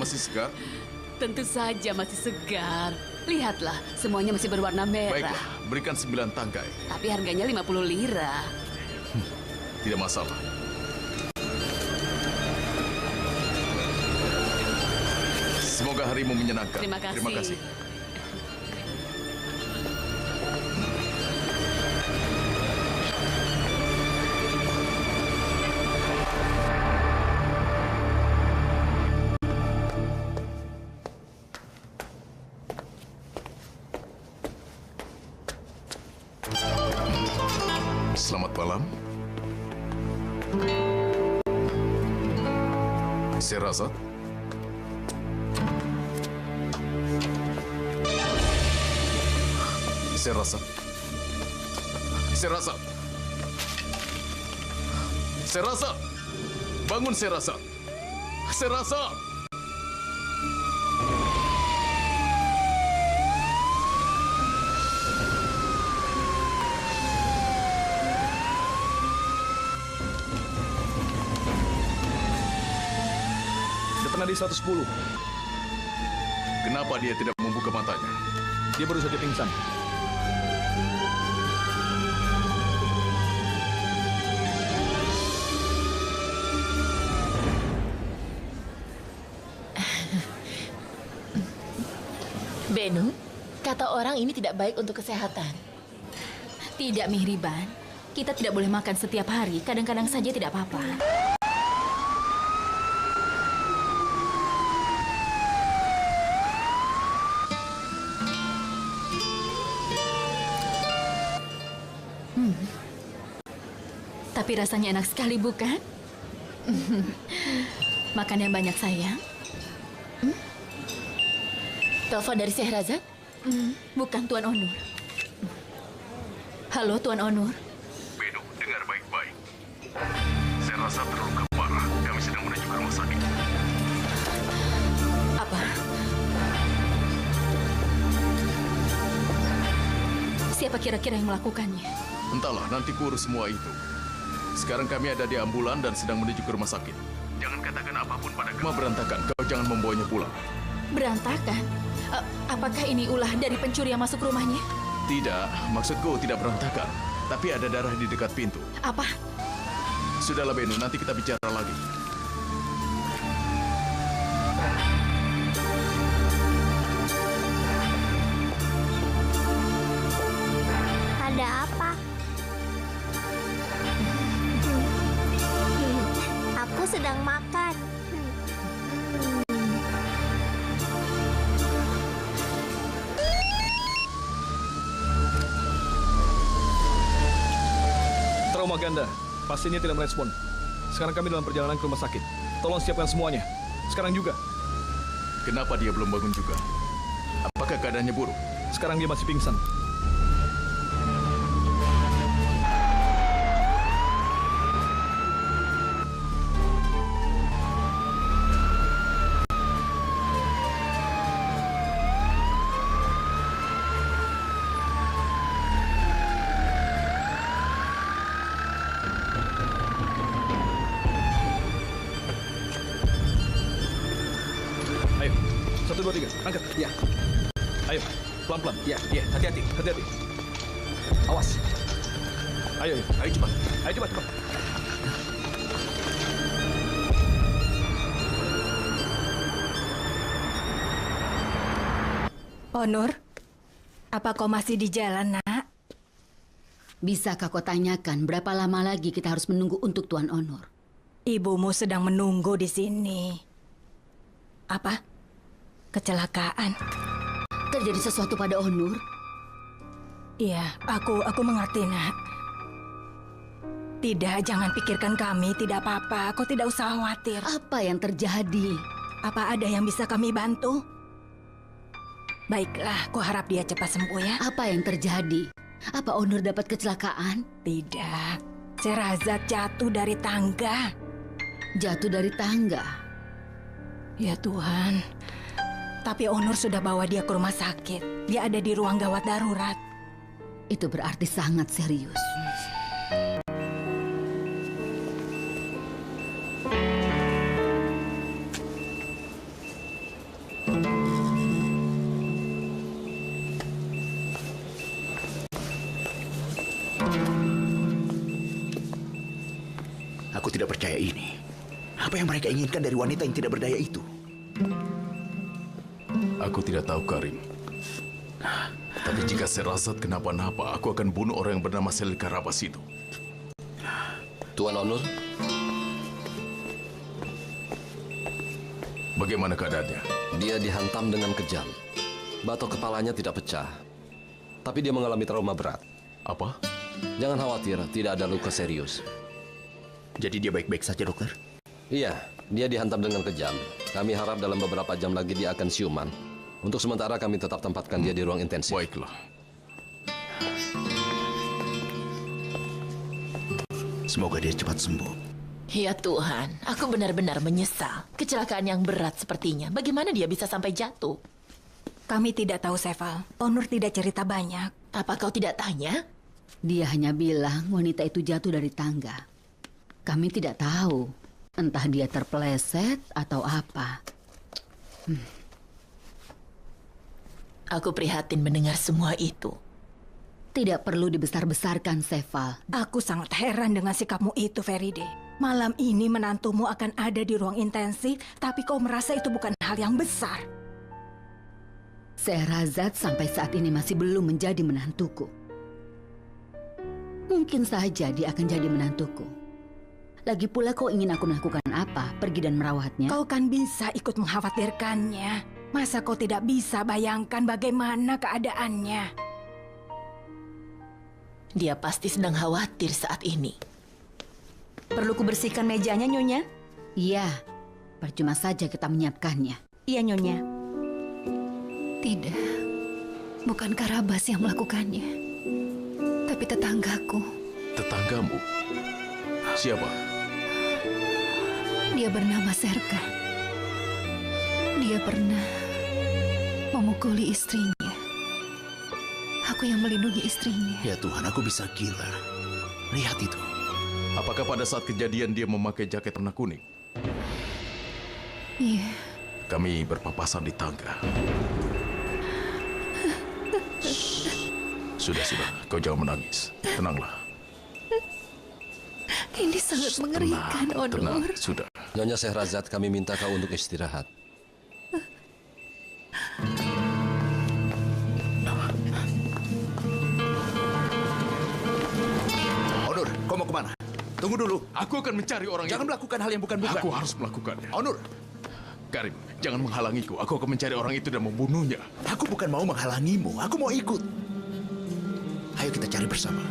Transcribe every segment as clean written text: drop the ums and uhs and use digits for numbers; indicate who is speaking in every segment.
Speaker 1: masih segar?
Speaker 2: Tentu saja masih segar. Lihatlah, semuanya masih berwarna merah.
Speaker 1: Baiklah, berikan 9 tangkai.
Speaker 2: Tapi harganya 50 lira.
Speaker 1: Tidak masalah. Semoga harimu menyenangkan.
Speaker 2: Terima kasih.
Speaker 1: Terima kasih. Selamat malam. Sherazad. Sherazad. Sherazad. Sherazad. Bangun, Sherazad. Sherazad.
Speaker 3: Di 110.
Speaker 1: Kenapa dia tidak membuka matanya?
Speaker 3: Dia baru saja pingsan.
Speaker 4: Benu, kata orang ini tidak baik untuk kesehatan.
Speaker 5: Tidak, Mihriban. Kita tidak boleh makan setiap hari. Kadang-kadang saja tidak apa-apa. Tapi rasanya enak sekali, bukan? Makan yang banyak, sayang.
Speaker 4: Telepon dari Sherazad?
Speaker 5: Bukan, Tuan Onur. Halo, Tuan Onur.
Speaker 1: Beno, dengar baik-baik. Sherazad terluka parah. Kami sedang menuju ke rumah sakit.
Speaker 5: Apa? Siapa kira-kira yang melakukannya?
Speaker 1: Entahlah, nanti kurus semua itu. Sekarang kami ada di ambulan dan sedang menuju ke rumah sakit. Jangan katakan apapun pada kami. Berantakan, kau jangan membawanya pulang.
Speaker 5: Berantakan? Apakah ini ulah dari pencuri yang masuk rumahnya?
Speaker 1: Tidak, maksudku tidak berantakan. Tapi ada darah di dekat pintu.
Speaker 5: Apa?
Speaker 1: Sudahlah, Beno, nanti kita bicara lagi.
Speaker 6: Ada apa? Aku sedang makan.
Speaker 3: Trauma ganda. Pasiennya tidak merespon. Sekarang kami dalam perjalanan ke rumah sakit. Tolong siapkan semuanya. Sekarang juga.
Speaker 1: Kenapa dia belum bangun juga? Apakah keadaannya buruk?
Speaker 3: Sekarang dia masih pingsan. Ayo, 1, 2, 3, angkat. Ya. Ayo, pelan-pelan. Ya, hati-hati, hati-hati. Awas. Ayo, cepat. Ayo, cepat.
Speaker 5: Onur, apa kau masih di jalan, nak?
Speaker 2: Bisakah kau tanyakan berapa lama lagi kita harus menunggu untuk Tuan Onur?
Speaker 5: Ibumu sedang menunggu di sini. Apa? Kecelakaan?
Speaker 2: Terjadi sesuatu pada Onur?
Speaker 5: Iya, aku mengerti, nak. Tidak, jangan pikirkan kami. Tidak apa-apa, kau tidak usah khawatir.
Speaker 2: Apa yang terjadi?
Speaker 5: Apa ada yang bisa kami bantu? Baiklah, ku harap dia cepat sembuh ya.
Speaker 2: Apa yang terjadi? Apa Onur dapat kecelakaan?
Speaker 5: Tidak, Sherazad jatuh dari tangga.
Speaker 2: Jatuh dari tangga?
Speaker 5: Ya Tuhan, tapi Onur sudah bawa dia ke rumah sakit. Dia ada di ruang gawat darurat.
Speaker 2: Itu berarti sangat serius.
Speaker 7: Aku tidak percaya ini. Apa yang mereka inginkan dari wanita yang tidak berdaya itu?
Speaker 1: Aku tidak tahu, Karim. Tapi jika Sherazad kenapa-napa, aku akan bunuh orang yang bernama Selika Rabas itu.
Speaker 8: Tuan Onur,
Speaker 1: Bagaimana keadaannya?
Speaker 8: dia dihantam dengan kejam. Batok kepalanya tidak pecah. Tapi dia mengalami trauma berat.
Speaker 1: Apa?
Speaker 8: Jangan khawatir, tidak ada luka serius.
Speaker 7: Jadi dia baik-baik saja, dokter?
Speaker 8: Iya, dia dihantam dengan kejam. Kami harap dalam beberapa jam lagi dia akan siuman. Untuk sementara kami tetap tempatkan dia di ruang intensif.
Speaker 1: Baiklah.
Speaker 7: Semoga dia cepat sembuh.
Speaker 4: Ya Tuhan, aku benar-benar menyesal. Kecelakaan yang berat sepertinya. Bagaimana dia bisa sampai jatuh?
Speaker 5: Kami tidak tahu, Seval. Onur tidak cerita banyak.
Speaker 4: Apa kau tidak tanya?
Speaker 2: Dia hanya bilang wanita itu jatuh dari tangga. Kami tidak tahu. Entah dia terpeleset atau apa.
Speaker 4: Aku prihatin mendengar semua itu.
Speaker 2: Tidak perlu dibesar-besarkan, Seval.
Speaker 5: Aku sangat heran dengan sikapmu itu, Feride. Malam ini menantumu akan ada di ruang intensif, tapi kau merasa itu bukan hal yang besar.
Speaker 2: Sherazad sampai saat ini masih belum menjadi menantuku. Mungkin saja dia akan jadi menantuku. Lagi pula kau ingin aku melakukan apa? Pergi dan merawatnya?
Speaker 5: Kau kan bisa ikut mengkhawatirkannya. Masa kau tidak bisa bayangkan bagaimana keadaannya?
Speaker 4: Dia pasti sedang khawatir saat ini.
Speaker 9: Perlu kubersihkan mejanya, Nyonya?
Speaker 2: Iya, percuma saja kita menyiapkannya.
Speaker 9: Iya, Nyonya.
Speaker 5: Tidak, bukan Karabas yang melakukannya, tapi tetanggaku.
Speaker 1: Tetanggamu? Siapa?
Speaker 5: Dia bernama Serkan. Dia pernah memukuli istrinya. Aku yang melindungi istrinya.
Speaker 7: Ya Tuhan, aku bisa gila. Lihat itu.
Speaker 1: Apakah pada saat kejadian dia memakai jaket warna kuning?
Speaker 5: Iya.
Speaker 1: Kami berpapasan di tangga. Sudah, kau jangan menangis. Tenanglah.
Speaker 5: Ini sangat mengerikan,
Speaker 1: Tenang,
Speaker 5: Onur.
Speaker 1: sudah.
Speaker 8: Nyonya Sherazad, kami minta kau untuk istirahat.
Speaker 7: Onur, kau mau kemana? Tunggu dulu.
Speaker 1: Aku akan mencari orang
Speaker 7: Jangan
Speaker 1: itu.
Speaker 7: melakukan hal yang bukan-bukan.
Speaker 1: Aku harus melakukannya.
Speaker 7: Onur,
Speaker 1: Karim, jangan menghalangiku. Aku akan mencari orang itu dan membunuhnya.
Speaker 7: aku bukan mau menghalangimu. Aku mau ikut. Ayo kita cari bersama.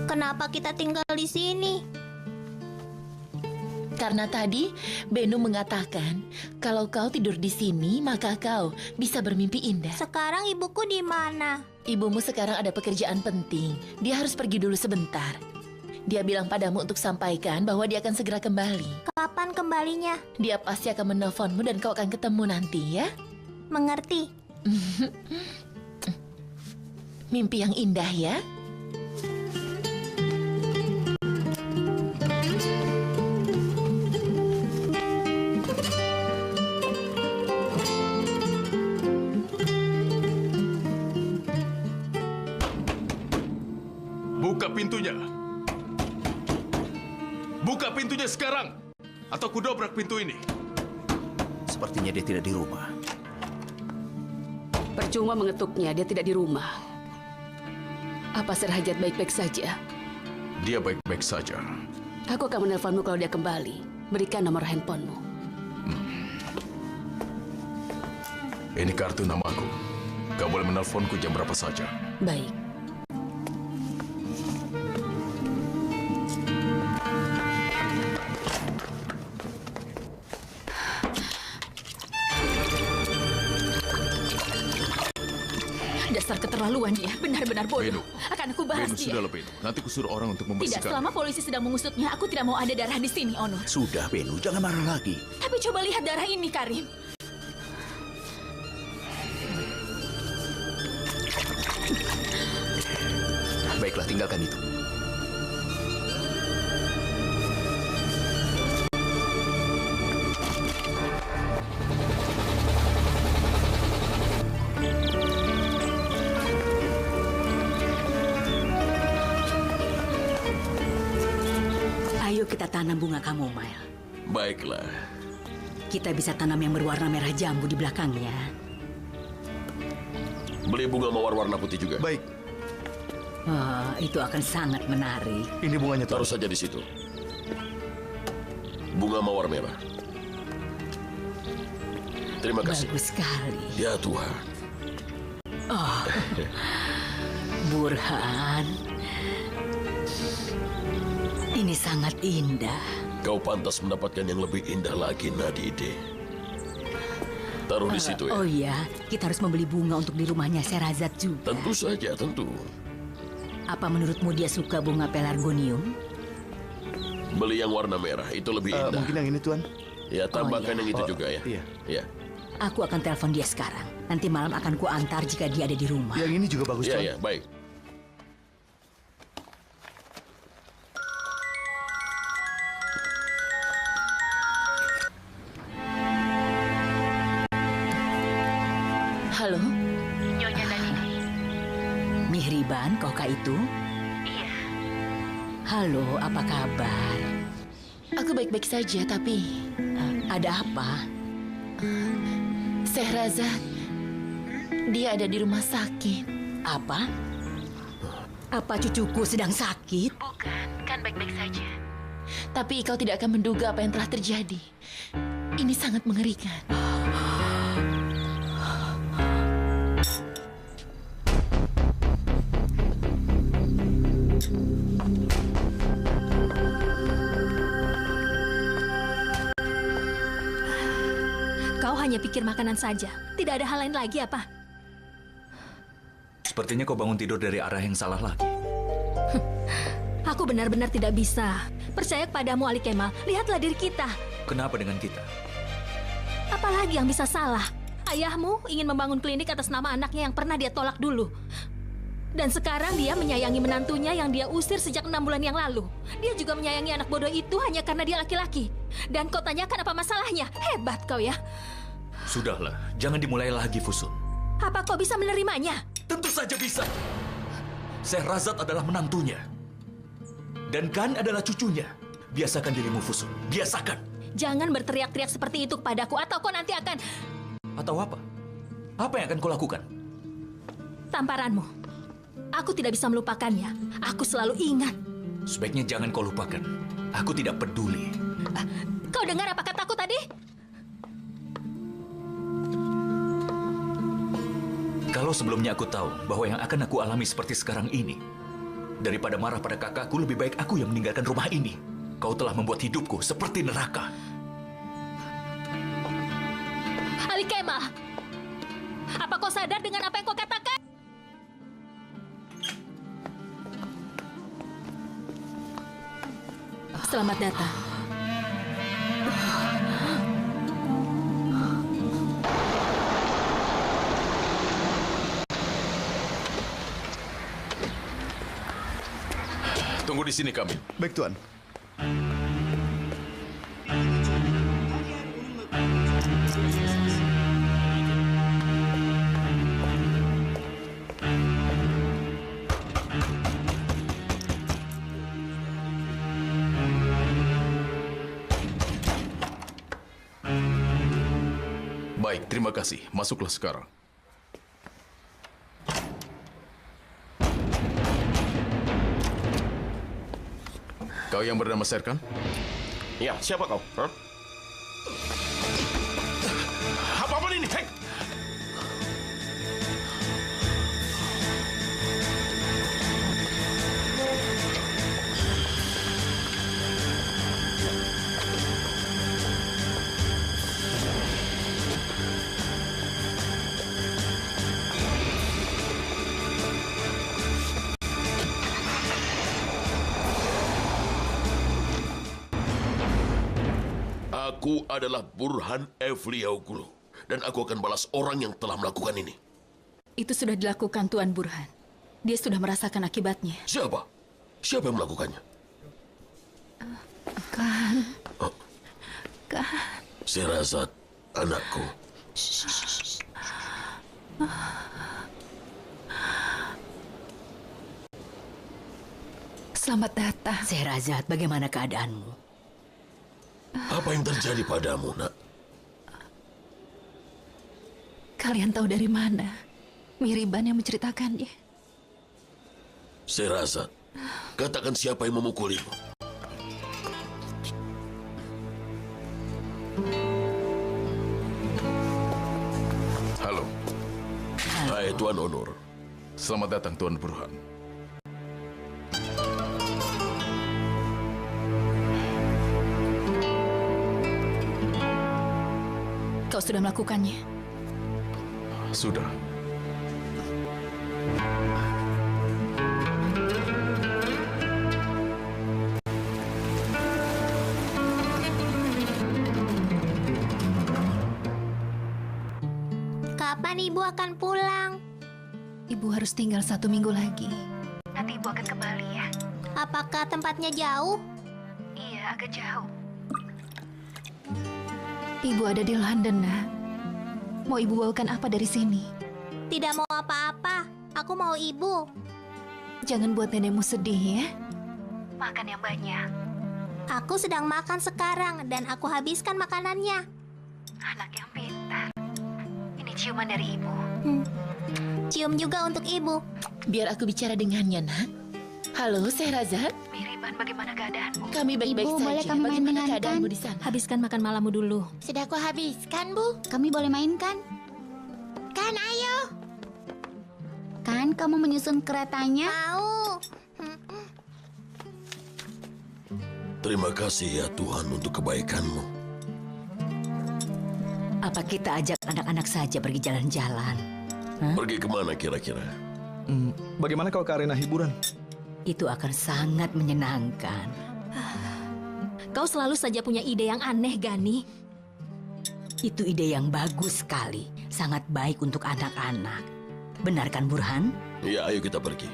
Speaker 6: Kenapa kita tinggal di sini?
Speaker 4: Karena tadi Benu mengatakan kalau kau tidur di sini maka kau bisa bermimpi indah.
Speaker 6: Sekarang ibuku di mana?
Speaker 4: Ibumu sekarang ada pekerjaan penting. Dia harus pergi dulu sebentar. Dia bilang padamu untuk sampaikan bahwa dia akan segera kembali.
Speaker 6: Kapan kembalinya?
Speaker 4: Dia pasti akan menelponmu dan kau akan ketemu nanti ya.
Speaker 6: Mengerti?
Speaker 4: Mimpi yang indah ya.
Speaker 1: Buka pintunya. Buka pintunya sekarang. Atau kudobrak pintu ini.
Speaker 7: Sepertinya dia tidak di rumah.
Speaker 2: Percuma mengetuknya, dia tidak di rumah. Apa Serhajat baik-baik saja?
Speaker 1: Dia baik-baik saja.
Speaker 2: Aku akan menelponmu kalau dia kembali. Berikan nomor handphonemu.
Speaker 1: Ini kartu namaku. Kau boleh menelponku jam berapa saja.
Speaker 2: Baik.
Speaker 5: Dasar keterlaluan dia, benar-benar bodoh.
Speaker 1: Benu.
Speaker 5: Akan aku bahas
Speaker 1: Benu,
Speaker 5: dia.
Speaker 1: sudah Benu. Nanti kusuruh orang untuk
Speaker 5: Tidak,
Speaker 1: membersihkan.
Speaker 5: selama polisi sedang mengusutnya, aku tidak mau ada darah di sini, Onur.
Speaker 7: Sudah, Benu. Jangan marah lagi.
Speaker 5: Tapi coba lihat darah ini, Karim.
Speaker 7: Baiklah, tinggalkan itu.
Speaker 9: kita tanam bunga kamomile.
Speaker 10: Baiklah.
Speaker 9: Kita bisa tanam yang berwarna merah jambu di belakangnya.
Speaker 10: Beli bunga mawar warna putih juga.
Speaker 7: Baik,
Speaker 9: Wah, itu akan sangat menarik.
Speaker 7: ini bunganya Tuan.
Speaker 10: Taruh saja di situ. Bunga mawar merah. Terima kasih.
Speaker 9: Bagus sekali.
Speaker 10: Ya Tuhan.
Speaker 9: Burhan, ini sangat indah.
Speaker 10: Kau pantas mendapatkan yang lebih indah lagi, Nadide. Taruh di situ ya.
Speaker 9: Oh iya, kita harus membeli bunga untuk di rumahnya Sherazad juga.
Speaker 10: Tentu saja, tentu.
Speaker 9: Apa menurutmu dia suka bunga pelargonium?
Speaker 10: Beli yang warna merah, itu lebih indah.
Speaker 7: Mungkin yang ini Tuan.
Speaker 10: Ya, tambahkan yang itu juga ya.
Speaker 7: Iya.
Speaker 10: Ya.
Speaker 9: Aku akan telepon dia sekarang. Nanti malam akan kuantar jika dia ada di rumah.
Speaker 7: Yang ini juga bagus
Speaker 10: Ya,
Speaker 7: Tuan.
Speaker 10: ya, baik.
Speaker 4: Halo?
Speaker 9: Mihriban, kaukah itu? Iya. Halo, apa kabar?
Speaker 4: Aku baik-baik saja, tapi
Speaker 9: Ada apa?
Speaker 4: Sherazad, dia ada di rumah sakit.
Speaker 9: Apa? Apa cucuku sedang sakit?
Speaker 4: Bukan, kan baik-baik saja. Tapi kau tidak akan menduga apa yang telah terjadi. Ini sangat mengerikan.
Speaker 5: Kau hanya pikir makanan saja. Tidak ada hal lain lagi apa?
Speaker 3: Sepertinya kau bangun tidur dari arah yang salah lagi.
Speaker 5: Aku benar-benar tidak bisa percaya kepadamu, Ali Kemal. Lihatlah diri kita.
Speaker 3: Kenapa dengan kita?
Speaker 5: Apalagi yang bisa salah? Ayahmu ingin membangun klinik atas nama anaknya yang pernah dia tolak dulu. Dan sekarang dia menyayangi menantunya yang dia usir sejak 6 bulan yang lalu. Dia juga menyayangi anak bodoh itu hanya karena dia laki-laki. Dan kau tanyakan apa masalahnya? Hebat kau ya.
Speaker 3: Sudahlah, jangan dimulai lagi, Fusun.
Speaker 5: Apa kau bisa menerimanya?
Speaker 3: Tentu saja bisa. Sherazad adalah menantunya. Dan Khan adalah cucunya. Biasakan dirimu, Fusun. Biasakan.
Speaker 5: Jangan berteriak-teriak seperti itu kepadaku atau kau nanti akan...
Speaker 3: Atau apa? Apa yang akan kau lakukan?
Speaker 5: Tamparanmu. Aku tidak bisa melupakannya. Aku selalu ingat.
Speaker 3: Sebaiknya jangan kau lupakan. Aku tidak peduli.
Speaker 5: Kau dengar apa kataku tadi?
Speaker 3: Kalau sebelumnya aku tahu bahwa yang akan aku alami seperti sekarang ini, daripada marah pada kakakku, lebih baik aku yang meninggalkan rumah ini. Kau telah membuat hidupku seperti neraka.
Speaker 5: Ali Kemal, apa kau sadar dengan apa yang kau katakan? Selamat datang.
Speaker 1: Tunggu di sini, Kamil.
Speaker 7: Baik Tuan.
Speaker 1: Baik, terima kasih. Masuklah sekarang. Kau yang bernama Serkan?
Speaker 10: Ya, siapa kau? Hah? Apa-apa ini? Hei! Aku adalah Burhan Evliyauglu, dan aku akan balas orang yang telah melakukan ini.
Speaker 5: Itu sudah dilakukan Tuan Burhan. Dia sudah merasakan akibatnya.
Speaker 10: Siapa? Siapa yang melakukannya?
Speaker 5: Khan.
Speaker 10: Oh.
Speaker 5: Khan.
Speaker 10: Sherazad, anakku.
Speaker 9: Selamat datang. Sherazad, bagaimana keadaanmu?
Speaker 10: Apa yang terjadi padamu, nak?
Speaker 4: Kalian tahu dari mana Miriban yang menceritakannya?
Speaker 10: Sherazad, katakan siapa yang memukulimu.
Speaker 1: Halo.
Speaker 10: Hai, Tuan Onur.
Speaker 1: Selamat datang, Tuan Burhan.
Speaker 4: Kau sudah melakukannya.
Speaker 1: Sudah.
Speaker 6: Kapan ibu akan pulang?
Speaker 4: Ibu harus tinggal 1 minggu lagi.
Speaker 9: Nanti ibu akan kembali ya.
Speaker 6: Apakah tempatnya jauh?
Speaker 9: Iya, agak jauh.
Speaker 4: Ibu ada di London, nak. Mau ibu bawakan apa dari sini?
Speaker 6: Tidak mau apa-apa. Aku mau ibu.
Speaker 4: Jangan buat nenekmu sedih ya.
Speaker 9: Makan yang banyak.
Speaker 6: Aku sedang makan sekarang dan aku habiskan makanannya.
Speaker 9: Anak yang pintar. Ini ciuman dari ibu.
Speaker 6: Cium juga untuk ibu.
Speaker 4: Biar aku bicara dengannya, nak. Halo, Sherazad.
Speaker 9: Miriban, bagaimana keadaanmu?
Speaker 4: Kami baik-baik
Speaker 6: Ibu,
Speaker 4: saja.
Speaker 6: boleh kami main
Speaker 4: Bagaimana
Speaker 6: dengan
Speaker 4: keadaanmu
Speaker 6: kan?
Speaker 4: di sana?
Speaker 5: Habiskan makan malammu dulu.
Speaker 6: Sudah aku habiskan, Bu.
Speaker 11: Kami boleh main kan?
Speaker 6: Kan, ayo.
Speaker 11: Kan kamu menyusun keretanya?
Speaker 6: Mau.
Speaker 10: Terima kasih ya Tuhan untuk kebaikanmu.
Speaker 9: Apa kita ajak anak-anak saja pergi jalan-jalan?
Speaker 10: Pergi kemana kira-kira?
Speaker 3: Bagaimana kalau ke arena hiburan?
Speaker 9: Itu akan sangat menyenangkan.
Speaker 5: Kau selalu saja punya ide yang aneh, Gani.
Speaker 9: Itu ide yang bagus sekali. Sangat baik untuk anak-anak. Benar kan, Burhan?
Speaker 10: Ya, ayo kita pergi.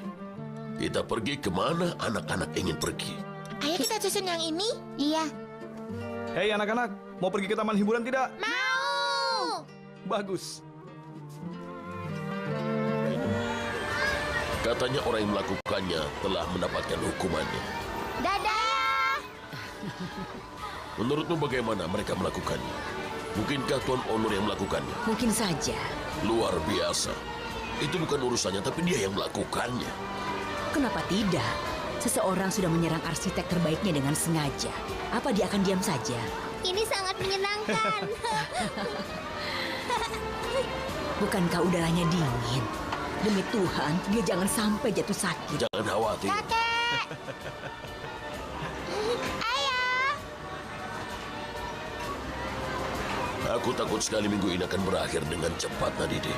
Speaker 10: Kita pergi kemana anak-anak ingin pergi.
Speaker 6: Ayo kita susun yang ini.
Speaker 11: Iya.
Speaker 3: Hei anak-anak, mau pergi ke taman hiburan tidak?
Speaker 6: Mau.
Speaker 3: Bagus.
Speaker 10: Katanya orang yang melakukannya telah mendapatkan hukumannya.
Speaker 6: Dadah.
Speaker 10: Menurutmu bagaimana mereka melakukannya? Mungkinkah Tuan Onur yang melakukannya?
Speaker 9: Mungkin saja.
Speaker 10: Luar biasa. Itu bukan urusannya, tapi dia yang melakukannya.
Speaker 9: Kenapa tidak? Seseorang sudah menyerang arsitek terbaiknya dengan sengaja. Apa dia akan diam saja?
Speaker 6: Ini sangat menyenangkan.
Speaker 9: Bukankah udaranya dingin? Demi Tuhan, dia jangan sampai jatuh sakit.
Speaker 10: Jangan khawatir.
Speaker 6: Kakek. Ayah.
Speaker 10: Aku takut sekali minggu ini akan berakhir dengan cepat, Nadide.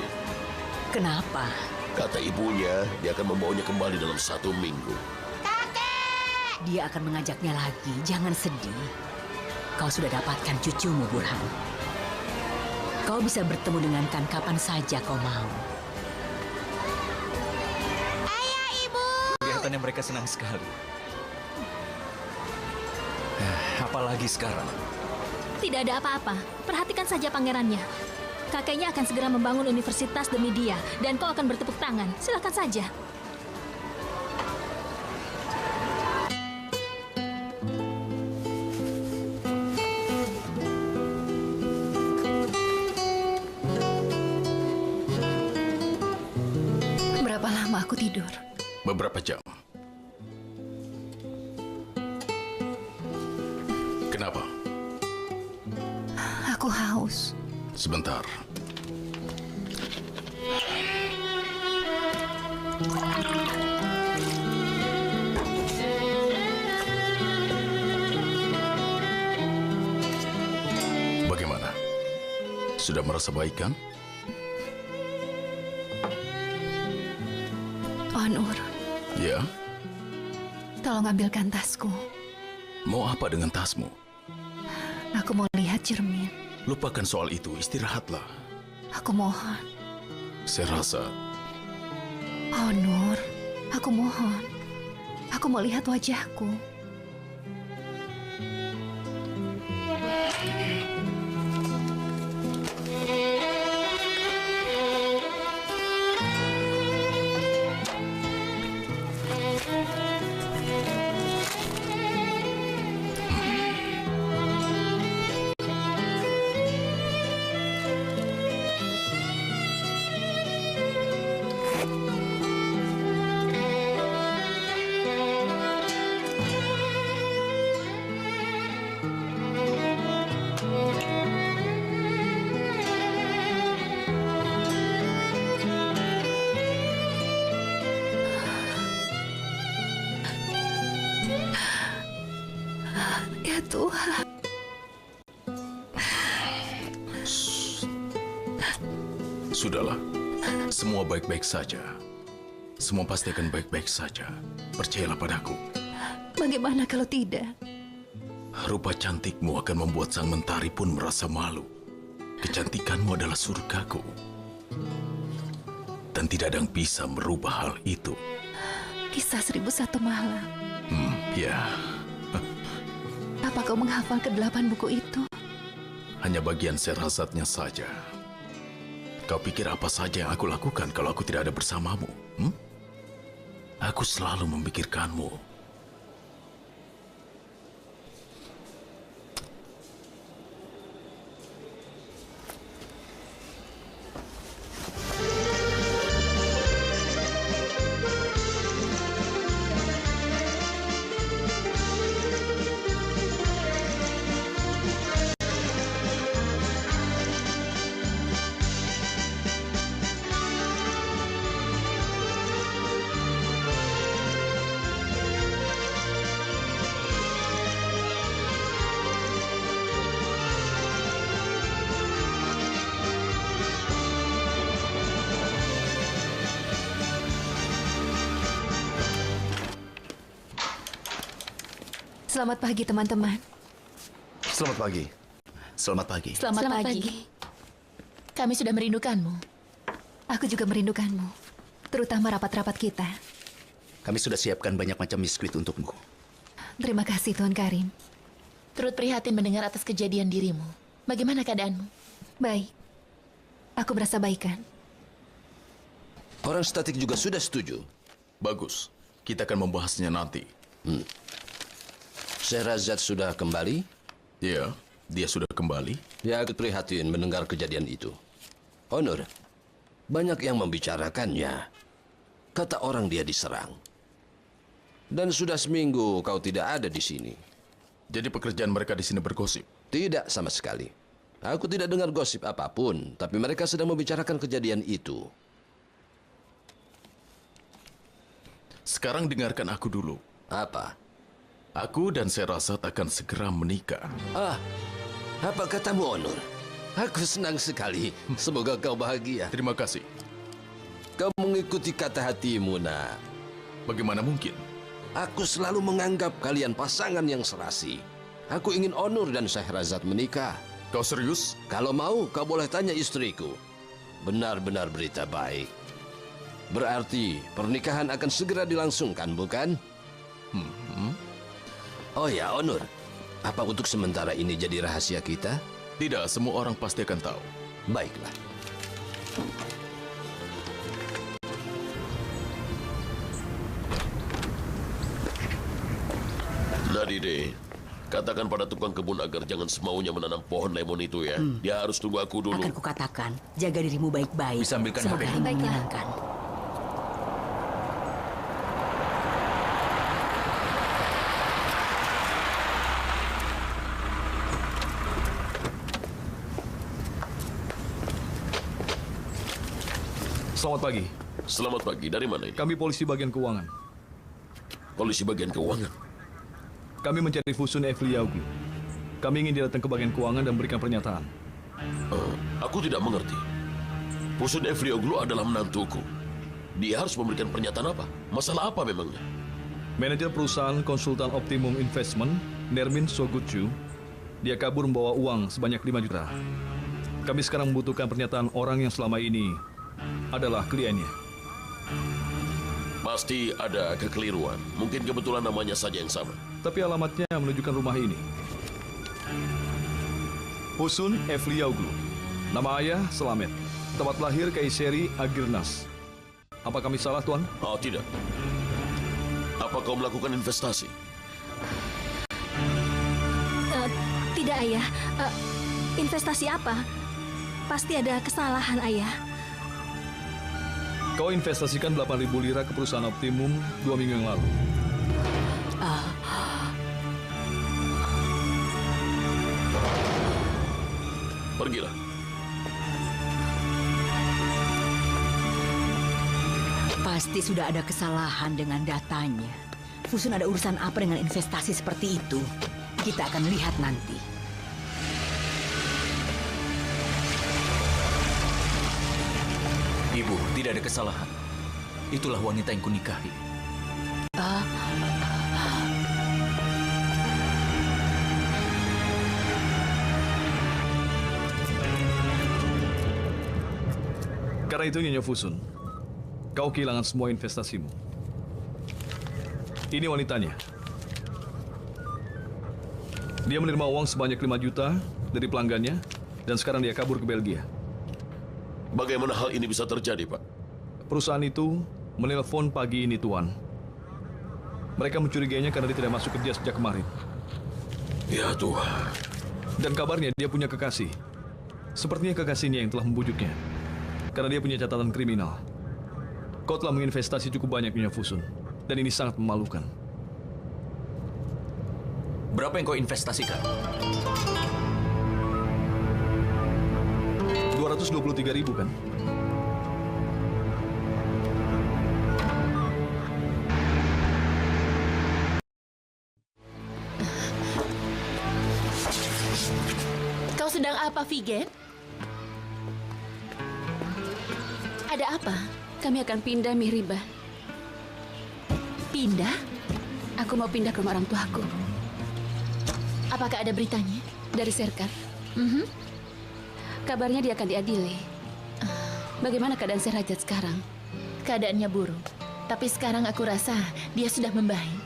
Speaker 9: Kenapa?
Speaker 10: Kata ibunya, dia akan membawanya kembali dalam 1 minggu.
Speaker 9: Dia akan mengajaknya lagi. Jangan sedih. Kau sudah dapatkan cucumu, Burhan. Kau bisa bertemu dengan Kan kapan saja kau mau.
Speaker 6: Ayah, ibu.
Speaker 3: Kelihatannya mereka senang sekali. Apalagi sekarang.
Speaker 5: Tidak ada apa-apa. Perhatikan saja pangerannya. Kakeknya akan segera membangun universitas demi dia, dan kau akan bertepuk tangan. Silakan saja.
Speaker 4: Berapa lama aku tidur?
Speaker 1: Beberapa jam. Kenapa?
Speaker 4: Aku haus.
Speaker 1: Sebentar. Bagaimana? Sudah merasa baik kan?
Speaker 4: Onur,
Speaker 1: Ya.
Speaker 4: tolong ambilkan tasku.
Speaker 1: Mau apa dengan tasmu?
Speaker 4: Aku mau lihat cermin.
Speaker 1: Lupakan soal itu, istirahatlah.
Speaker 4: Aku mohon.
Speaker 1: Saya rasa
Speaker 4: Onur, aku mohon. Aku mau lihat wajahku.
Speaker 5: Tuhan.
Speaker 1: Sudahlah, semua baik-baik saja. Semua pasti akan baik-baik saja. Percayalah padaku.
Speaker 5: Bagaimana kalau tidak?
Speaker 1: Rupa cantikmu akan membuat sang mentari pun merasa malu. Kecantikanmu adalah surgaku. Dan tidak ada yang bisa merubah hal itu.
Speaker 5: Kisah 1001 Malam.
Speaker 1: Ya,
Speaker 5: Apa kau menghafal ke-8 buku itu?
Speaker 1: hanya bagian serasatnya saja. Kau pikir apa saja yang aku lakukan kalau aku tidak ada bersamamu? Aku selalu memikirkanmu.
Speaker 5: Selamat pagi, teman-teman.
Speaker 7: Selamat pagi. Selamat pagi.
Speaker 4: Selamat pagi. Kami sudah merindukanmu.
Speaker 5: Aku juga merindukanmu. Terutama rapat-rapat kita.
Speaker 7: Kami sudah siapkan banyak macam biskuit untukmu.
Speaker 5: Terima kasih, Tuan Karim.
Speaker 4: Turut prihatin mendengar atas kejadian dirimu. Bagaimana keadaanmu?
Speaker 5: Baik. Aku berasa baikan.
Speaker 8: Orang statik juga sudah setuju.
Speaker 1: Bagus. Kita akan membahasnya nanti.
Speaker 8: Syahrazad sudah kembali?
Speaker 1: Ya, dia sudah kembali.
Speaker 8: Ya, aku prihatin mendengar kejadian itu. Honor, banyak yang membicarakannya. Kata orang dia diserang. Dan sudah seminggu kau tidak ada di sini.
Speaker 1: Jadi pekerjaan mereka di sini bergosip?
Speaker 8: Tidak sama sekali. Aku tidak dengar gosip apapun, tapi mereka sedang membicarakan kejadian itu.
Speaker 1: Sekarang dengarkan aku dulu.
Speaker 8: Apa?
Speaker 1: Aku dan Serasat akan segera menikah.
Speaker 8: Apa katamu, Honor? Aku senang sekali. Semoga kau bahagia.
Speaker 1: Terima kasih.
Speaker 8: Kau mengikuti kata hatimu, nak.
Speaker 1: Bagaimana mungkin?
Speaker 8: Aku selalu menganggap kalian pasangan yang serasi. Aku ingin Honor dan Syahrazad menikah.
Speaker 1: Kau serius?
Speaker 8: Kalau mau, kau boleh tanya istriku. Benar-benar berita baik. Berarti pernikahan akan segera dilangsungkan, bukan? Oh ya, Honor. Apa untuk sementara ini jadi rahasia kita?
Speaker 1: Tidak, semua orang pasti akan tahu.
Speaker 8: Baiklah.
Speaker 10: Nadide, katakan pada tukang kebun agar jangan semaunya menanam pohon lemon itu ya. Dia harus tunggu aku dulu.
Speaker 9: Akan kukatakan, jaga dirimu baik-baik.
Speaker 3: Bisa ambilkan
Speaker 9: Semoga
Speaker 3: HP.
Speaker 9: hari menyenangkan.
Speaker 3: Selamat pagi.
Speaker 10: Selamat pagi, dari mana ini?
Speaker 3: Kami polisi bagian keuangan.
Speaker 10: Polisi bagian keuangan.
Speaker 3: Kami mencari Fusun Evliyaoglu. Kami ingin dia datang ke bagian keuangan dan berikan pernyataan.
Speaker 10: Aku tidak mengerti. Fusun Evliyaoglu adalah menantuku. Dia harus memberikan pernyataan apa? Masalah apa memangnya?
Speaker 3: Manajer perusahaan konsultan Optimum Investment, Nermin Sogutju, dia kabur membawa uang sebanyak 5 juta. Kami sekarang membutuhkan pernyataan orang yang selama ini adalah kliennya.
Speaker 10: Pasti ada kekeliruan. Mungkin kebetulan namanya saja yang sama.
Speaker 3: Tapi alamatnya menunjukkan rumah ini. Fusun Evliyaoglu. Nama ayah Selamet. Tempat lahir Kayseri Agirnas. Apa kami salah, Tuan?
Speaker 10: Oh, tidak. Apa kau melakukan investasi?
Speaker 5: Tidak, Ayah. Investasi apa? Pasti ada kesalahan, Ayah.
Speaker 3: Kau investasikan 8.000 lira ke perusahaan Optimum 2 minggu yang lalu.
Speaker 10: Pergilah.
Speaker 9: Pasti sudah ada kesalahan dengan datanya. Fusun ada urusan apa dengan investasi seperti itu? Kita akan lihat nanti.
Speaker 12: Ibu, tidak ada kesalahan. Itulah wanita yang kunikahi.
Speaker 3: Karena itu Nyonya Fusun, kau kehilangan semua investasimu. Ini wanitanya. Dia menerima uang sebanyak 5 juta dari pelanggannya, dan sekarang dia kabur ke Belgia.
Speaker 10: Bagaimana hal ini bisa terjadi, Pak?
Speaker 3: Perusahaan itu menelpon pagi ini, Tuan. Mereka mencurigainya karena dia tidak masuk kerja sejak kemarin.
Speaker 10: Ya Tuhan.
Speaker 3: Dan kabarnya dia punya kekasih. Sepertinya kekasihnya yang telah membujuknya. Karena dia punya catatan kriminal. Kau telah menginvestasi cukup banyak, Nyonya Fusun. Dan ini sangat memalukan.
Speaker 12: Berapa yang kau investasikan?
Speaker 3: 223.000 kan?
Speaker 4: Kau sedang apa, Vigen? Ada apa?
Speaker 2: Kami akan pindah, Mihriban.
Speaker 4: Pindah?
Speaker 2: Aku mau pindah ke rumah orang tuaku.
Speaker 4: Apakah ada beritanya?
Speaker 2: Dari Serkan. Kabarnya dia akan diadili. Bagaimana keadaan Serhajat sekarang?
Speaker 4: Keadaannya buruk. Tapi sekarang aku rasa dia sudah membaik.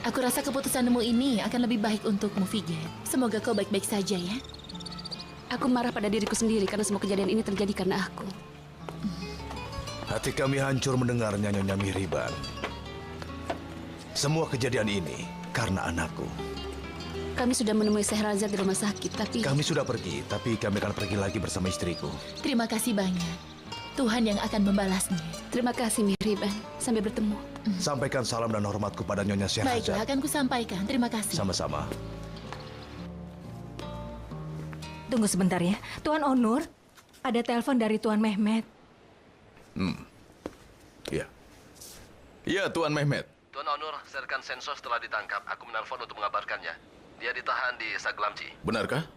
Speaker 4: Aku rasa keputusanmu ini akan lebih baik untukmu, Vigen. Semoga kau baik-baik saja ya.
Speaker 2: Aku marah pada diriku sendiri karena semua kejadian ini terjadi karena aku.
Speaker 7: Hati kami hancur mendengarnya, Nyonya Mihriban. Semua kejadian ini karena anakku.
Speaker 2: Kami sudah menemui Sehrazad di rumah sakit, tapi...
Speaker 7: Kami sudah pergi, tapi kami akan pergi lagi bersama istriku.
Speaker 4: Terima kasih banyak. Tuhan yang akan membalasnya.
Speaker 2: Terima kasih, Mihriban. Sampai bertemu.
Speaker 7: Sampaikan salam dan hormatku pada Nyonya Sehrazad.
Speaker 4: Baiklah, akan kusampaikan. Terima kasih.
Speaker 7: Sama-sama.
Speaker 5: Tunggu sebentar ya. Tuan Onur, ada telepon dari Tuan Mehmet.
Speaker 1: Iya. Iya, Tuan Mehmet.
Speaker 8: Tuan Onur, Serkan Sensos telah ditangkap. Aku menelpon untuk mengabarkannya. Dia ditahan di Saglamci.
Speaker 1: Benarkah?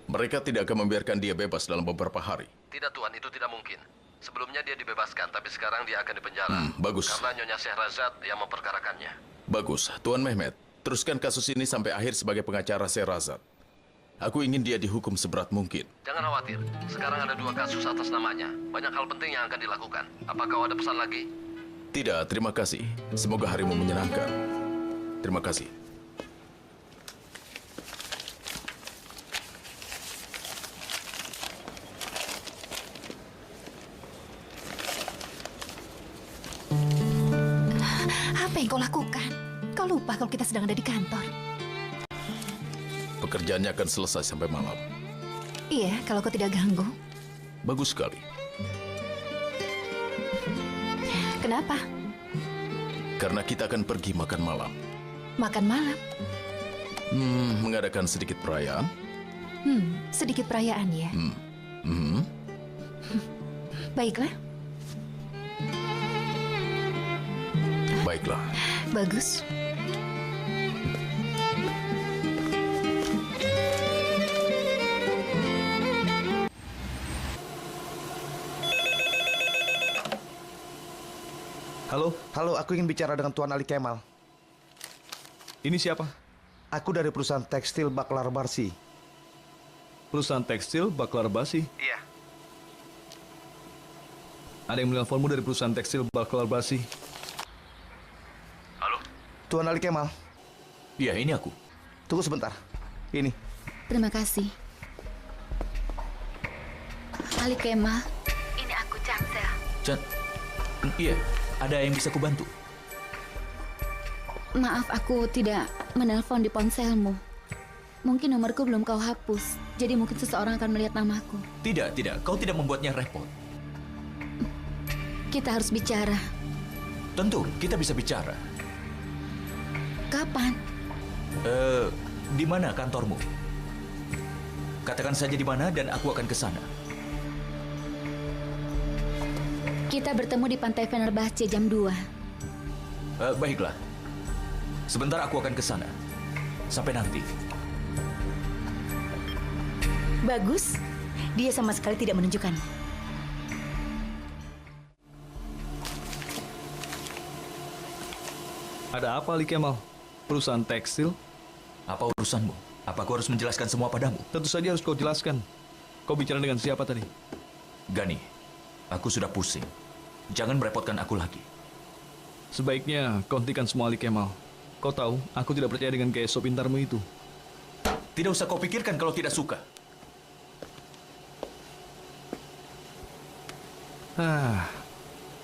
Speaker 1: Mereka tidak akan membiarkan dia bebas dalam beberapa hari.
Speaker 8: Tidak, Tuan. Itu tidak mungkin. Sebelumnya dia dibebaskan, tapi sekarang dia akan dipenjara.
Speaker 1: Bagus.
Speaker 8: Karena Nyonya Sehrazad yang memperkarakannya.
Speaker 1: Bagus. Tuan Mehmet, teruskan kasus ini sampai akhir sebagai pengacara Sehrazad. Aku ingin dia dihukum seberat mungkin.
Speaker 8: Jangan khawatir. Sekarang ada 2 kasus atas namanya. Banyak hal penting yang akan dilakukan. Apa kau ada pesan lagi?
Speaker 1: Tidak, terima kasih. Semoga harimu menyenangkan. Terima kasih.
Speaker 5: Apa yang kau lakukan? Kau lupa kalau kita sedang ada di kantor.
Speaker 1: Pekerjaannya akan selesai sampai malam.
Speaker 5: Iya, kalau kau tidak ganggu.
Speaker 1: Bagus sekali.
Speaker 5: Kenapa?
Speaker 1: Karena kita akan pergi makan malam.
Speaker 5: Makan malam?
Speaker 1: Mengadakan sedikit perayaan.
Speaker 5: Sedikit perayaan ya. Baiklah.
Speaker 1: Baiklah.
Speaker 5: Bagus.
Speaker 3: Halo?
Speaker 7: Halo, aku ingin bicara dengan Tuan Ali Kemal.
Speaker 3: Ini siapa?
Speaker 7: Aku dari perusahaan tekstil Baklar Barsi.
Speaker 3: Perusahaan tekstil Baklar Basi?
Speaker 7: Iya.
Speaker 3: Ada yang menelponmu dari perusahaan tekstil Baklar Basi?
Speaker 8: Halo?
Speaker 7: Tuan Ali Kemal.
Speaker 12: Iya, ini aku.
Speaker 7: Tunggu sebentar. Ini.
Speaker 2: Terima kasih. Ali Kemal.
Speaker 5: Ini aku, Changsel.
Speaker 12: Iya, ada yang bisa kubantu?
Speaker 2: Maaf, aku tidak menelpon di ponselmu. Mungkin nomorku belum kau hapus, jadi mungkin seseorang akan melihat namaku.
Speaker 12: Tidak. Kau tidak membuatnya repot.
Speaker 2: Kita harus bicara.
Speaker 12: Tentu, kita bisa bicara.
Speaker 2: Kapan?
Speaker 12: Di mana kantormu? Katakan saja di mana dan aku akan ke sana.
Speaker 2: Kita bertemu di Pantai Fenerbahce jam 2.
Speaker 12: Baiklah. Sebentar aku akan ke sana. Sampai nanti.
Speaker 9: Bagus. Dia sama sekali tidak menunjukkan.
Speaker 3: Ada apa, Ali Kemal? Perusahaan tekstil?
Speaker 12: Apa urusanmu? Apa aku harus menjelaskan semua padamu?
Speaker 3: Tentu saja harus kau jelaskan. Kau bicara dengan siapa tadi?
Speaker 12: Gani, aku sudah pusing. Jangan merepotkan aku lagi.
Speaker 3: Sebaiknya kau hentikan semua, Ali Kemal. Kau tahu, aku tidak percaya dengan gaya so pintarmu itu.
Speaker 12: Tidak usah kau pikirkan kalau tidak suka.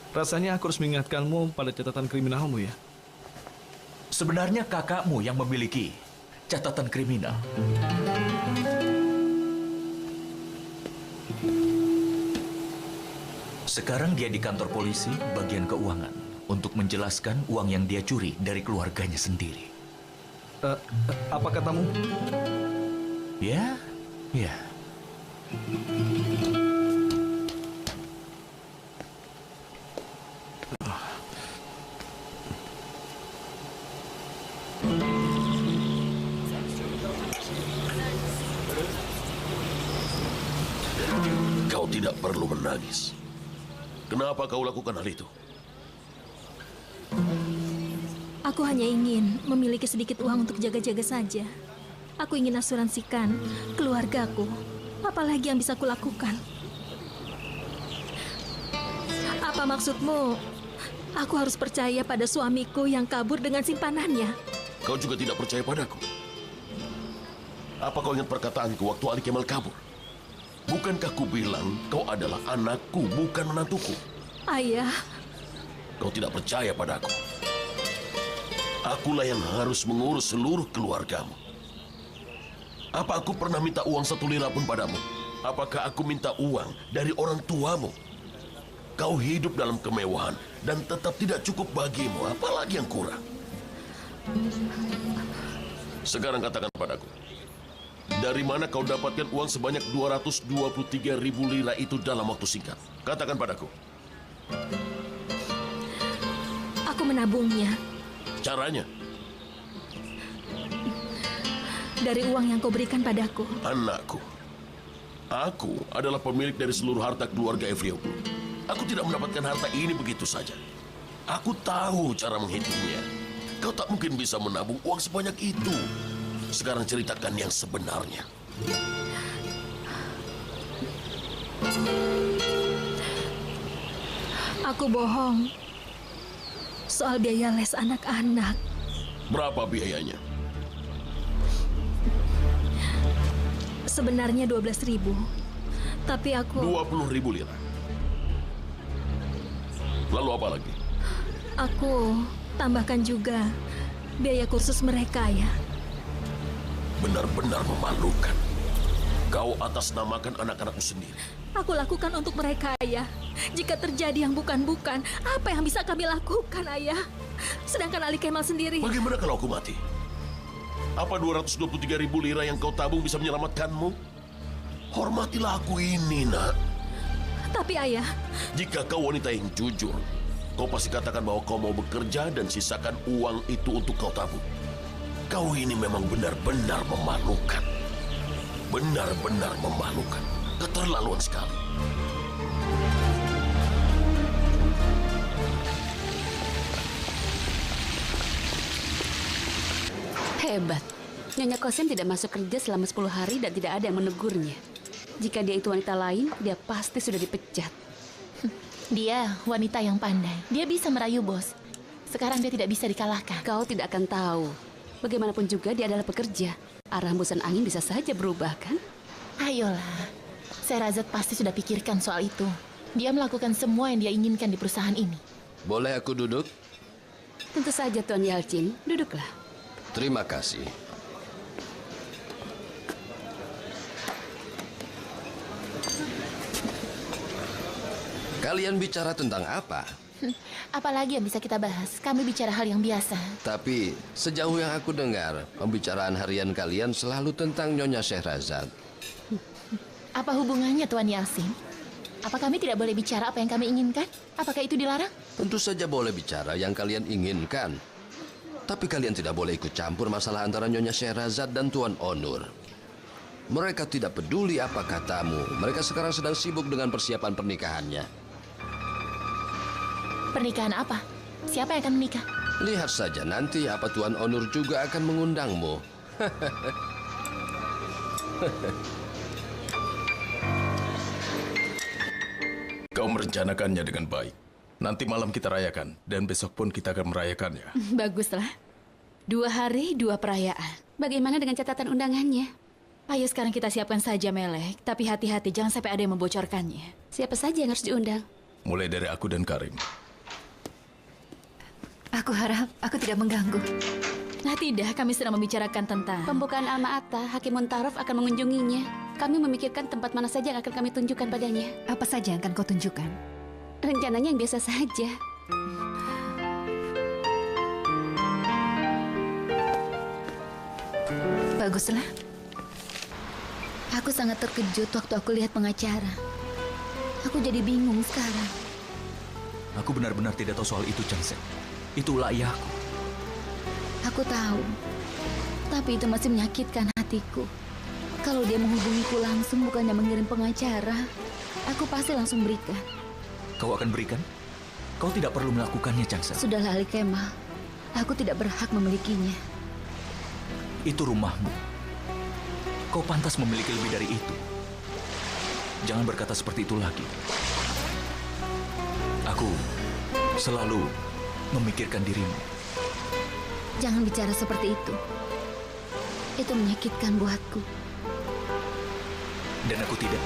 Speaker 3: Rasanya aku harus mengingatkanmu pada catatan kriminalmu ya.
Speaker 12: Sebenarnya kakakmu yang memiliki catatan kriminal. Sekarang dia di kantor polisi bagian keuangan untuk menjelaskan uang yang dia curi dari keluarganya sendiri.
Speaker 3: Apa katamu?
Speaker 12: Ya.
Speaker 10: Kau tidak perlu menangis. Kenapa kau lakukan hal itu?
Speaker 5: Aku hanya ingin memiliki sedikit uang untuk jaga-jaga saja. Aku ingin asuransikan keluargaku. Apalagi yang bisa kulakukan? Apa maksudmu? Aku harus percaya pada suamiku yang kabur dengan simpanannya.
Speaker 10: Kau juga tidak percaya padaku. Apa kau ingat perkataanku waktu Ali Kemal kabur? Bukankah ku bilang kau adalah anakku, bukan menantuku?
Speaker 5: Ayah.
Speaker 10: Kau tidak percaya padaku. Akulah yang harus mengurus seluruh keluargamu. Apa aku pernah minta uang 1 lira pun padamu? Apakah aku minta uang dari orang tuamu? Kau hidup dalam kemewahan dan tetap tidak cukup bagimu. Apalagi yang kurang? Sekarang katakan padaku. Dari mana kau dapatkan uang sebanyak 223.000 lira itu dalam waktu singkat? Katakan padaku.
Speaker 5: Aku menabungnya.
Speaker 10: Caranya?
Speaker 5: Dari uang yang kau berikan padaku.
Speaker 10: Anakku. Aku adalah pemilik dari seluruh harta keluarga Evrioglu. Aku tidak mendapatkan harta ini begitu saja. Aku tahu cara menghitungnya. Kau tak mungkin bisa menabung uang sebanyak itu. Sekarang ceritakan yang sebenarnya.
Speaker 5: Aku bohong soal biaya les anak-anak.
Speaker 10: Berapa biayanya?
Speaker 5: Sebenarnya 12.000. Tapi aku...
Speaker 10: 20.000 lira. Lalu apa lagi?
Speaker 5: Aku tambahkan juga biaya kursus mereka, ya.
Speaker 10: Benar-benar memalukan. Kau atasnamakan anak-anakmu sendiri.
Speaker 5: Aku lakukan untuk mereka, Ayah. Jika terjadi yang bukan-bukan, apa yang bisa kami lakukan, Ayah? Sedangkan Ali Kemal sendiri...
Speaker 10: Bagaimana kalau aku mati? Apa 223.000 lira yang kau tabung bisa menyelamatkanmu? Hormatilah aku ini, nak.
Speaker 5: Tapi, Ayah...
Speaker 10: Jika kau wanita yang jujur, kau pasti katakan bahwa kau mau bekerja dan sisakan uang itu untuk kau tabung. Kau ini memang benar-benar memalukan. Benar-benar memalukan. Keterlaluan sekali.
Speaker 2: Hebat. Nyonya Kosen tidak masuk kerja selama 10 hari dan tidak ada yang menegurnya. Jika dia itu wanita lain, dia pasti sudah dipecat.
Speaker 4: Dia wanita yang pandai. Dia bisa merayu bos. Sekarang dia tidak bisa dikalahkan.
Speaker 2: Kau tidak akan tahu. Bagaimanapun juga dia adalah pekerja. Arah hembusan angin bisa saja berubah, kan?
Speaker 4: Ayolah. Sherazad pasti sudah pikirkan soal itu. Dia melakukan semua yang dia inginkan di perusahaan ini.
Speaker 8: Boleh aku duduk?
Speaker 2: Tentu saja, Tuan Yalchin. Duduklah.
Speaker 8: Terima kasih. Kalian bicara tentang apa?
Speaker 4: Apalagi yang bisa kita bahas? Kami bicara hal yang biasa.
Speaker 8: Tapi sejauh yang aku dengar, pembicaraan harian kalian selalu tentang Nyonya Sherazad.
Speaker 4: Apa hubungannya, Tuan Yasin? Apa kami tidak boleh bicara apa yang kami inginkan? Apakah itu dilarang?
Speaker 8: Tentu saja boleh bicara yang kalian inginkan. Tapi kalian tidak boleh ikut campur masalah antara Nyonya Syahrazad dan Tuan Onur. Mereka tidak peduli apa katamu. Mereka sekarang sedang sibuk dengan persiapan pernikahannya.
Speaker 4: Pernikahan apa? Siapa yang akan menikah?
Speaker 8: Lihat saja nanti apa Tuan Onur juga akan mengundangmu.
Speaker 1: Kau merencanakannya dengan baik. Nanti malam kita rayakan, dan besok pun kita akan merayakannya.
Speaker 2: Baguslah. 2 hari, 2 perayaan. Bagaimana dengan catatan undangannya? Ayo sekarang kita siapkan saja, Melek. Tapi hati-hati, jangan sampai ada yang membocorkannya. Siapa saja yang harus diundang?
Speaker 1: Mulai dari aku dan Karim.
Speaker 2: Aku harap aku tidak mengganggu. Nah tidak, kami sedang membicarakan tentang pembukaan Alma-Ata. Hakim Muntarof akan mengunjunginya. Kami memikirkan tempat mana saja yang akan kami tunjukkan padanya. Apa saja yang akan kau tunjukkan? Rencananya yang biasa saja. Baguslah. Aku sangat terkejut waktu aku lihat pengacara. Aku jadi bingung sekarang.
Speaker 12: Aku benar-benar tidak tahu soal itu, Changset. Itulah ayahku.
Speaker 2: Aku tahu. Tapi itu masih menyakitkan hatiku. Kalau dia menghubungiku langsung bukannya mengirim pengacara, aku pasti langsung berikan.
Speaker 12: Kau akan berikan? Kau tidak perlu melakukannya, Changset.
Speaker 2: Sudahlah, Ali Kemal. Aku tidak berhak memilikinya.
Speaker 12: Itu rumahmu. Kau pantas memiliki lebih dari itu. Jangan berkata seperti itu lagi. Aku selalu memikirkan dirimu.
Speaker 2: Jangan bicara seperti itu. Itu menyakitkan buatku.
Speaker 12: Dan aku tidak.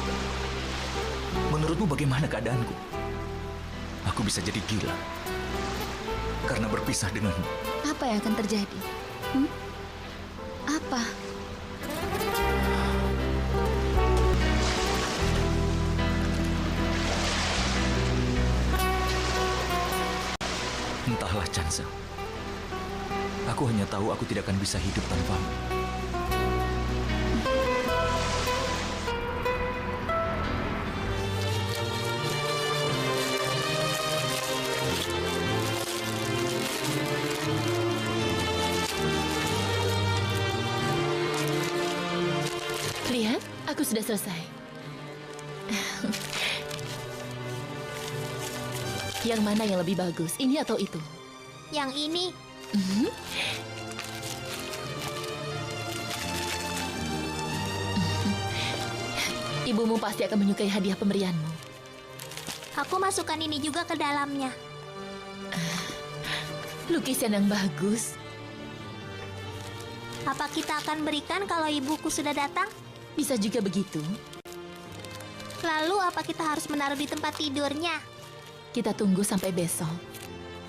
Speaker 12: Menurutmu bagaimana keadaanku? Aku bisa jadi gila karena berpisah denganmu.
Speaker 2: Apa yang akan terjadi? Apa?
Speaker 12: Entahlah, Chansa. Aku hanya tahu aku tidak akan bisa hidup tanpamu.
Speaker 4: Lihat, aku sudah selesai. Yang mana yang lebih bagus, ini atau itu?
Speaker 6: Yang ini.
Speaker 4: Ibumu pasti akan menyukai hadiah pemberianmu.
Speaker 6: Aku masukkan ini juga ke dalamnya.
Speaker 4: Lukisan yang bagus.
Speaker 6: Apa kita akan berikan kalau ibuku sudah datang?
Speaker 4: Bisa juga begitu.
Speaker 6: Lalu apa kita harus menaruh di tempat tidurnya?
Speaker 4: Kita tunggu sampai besok.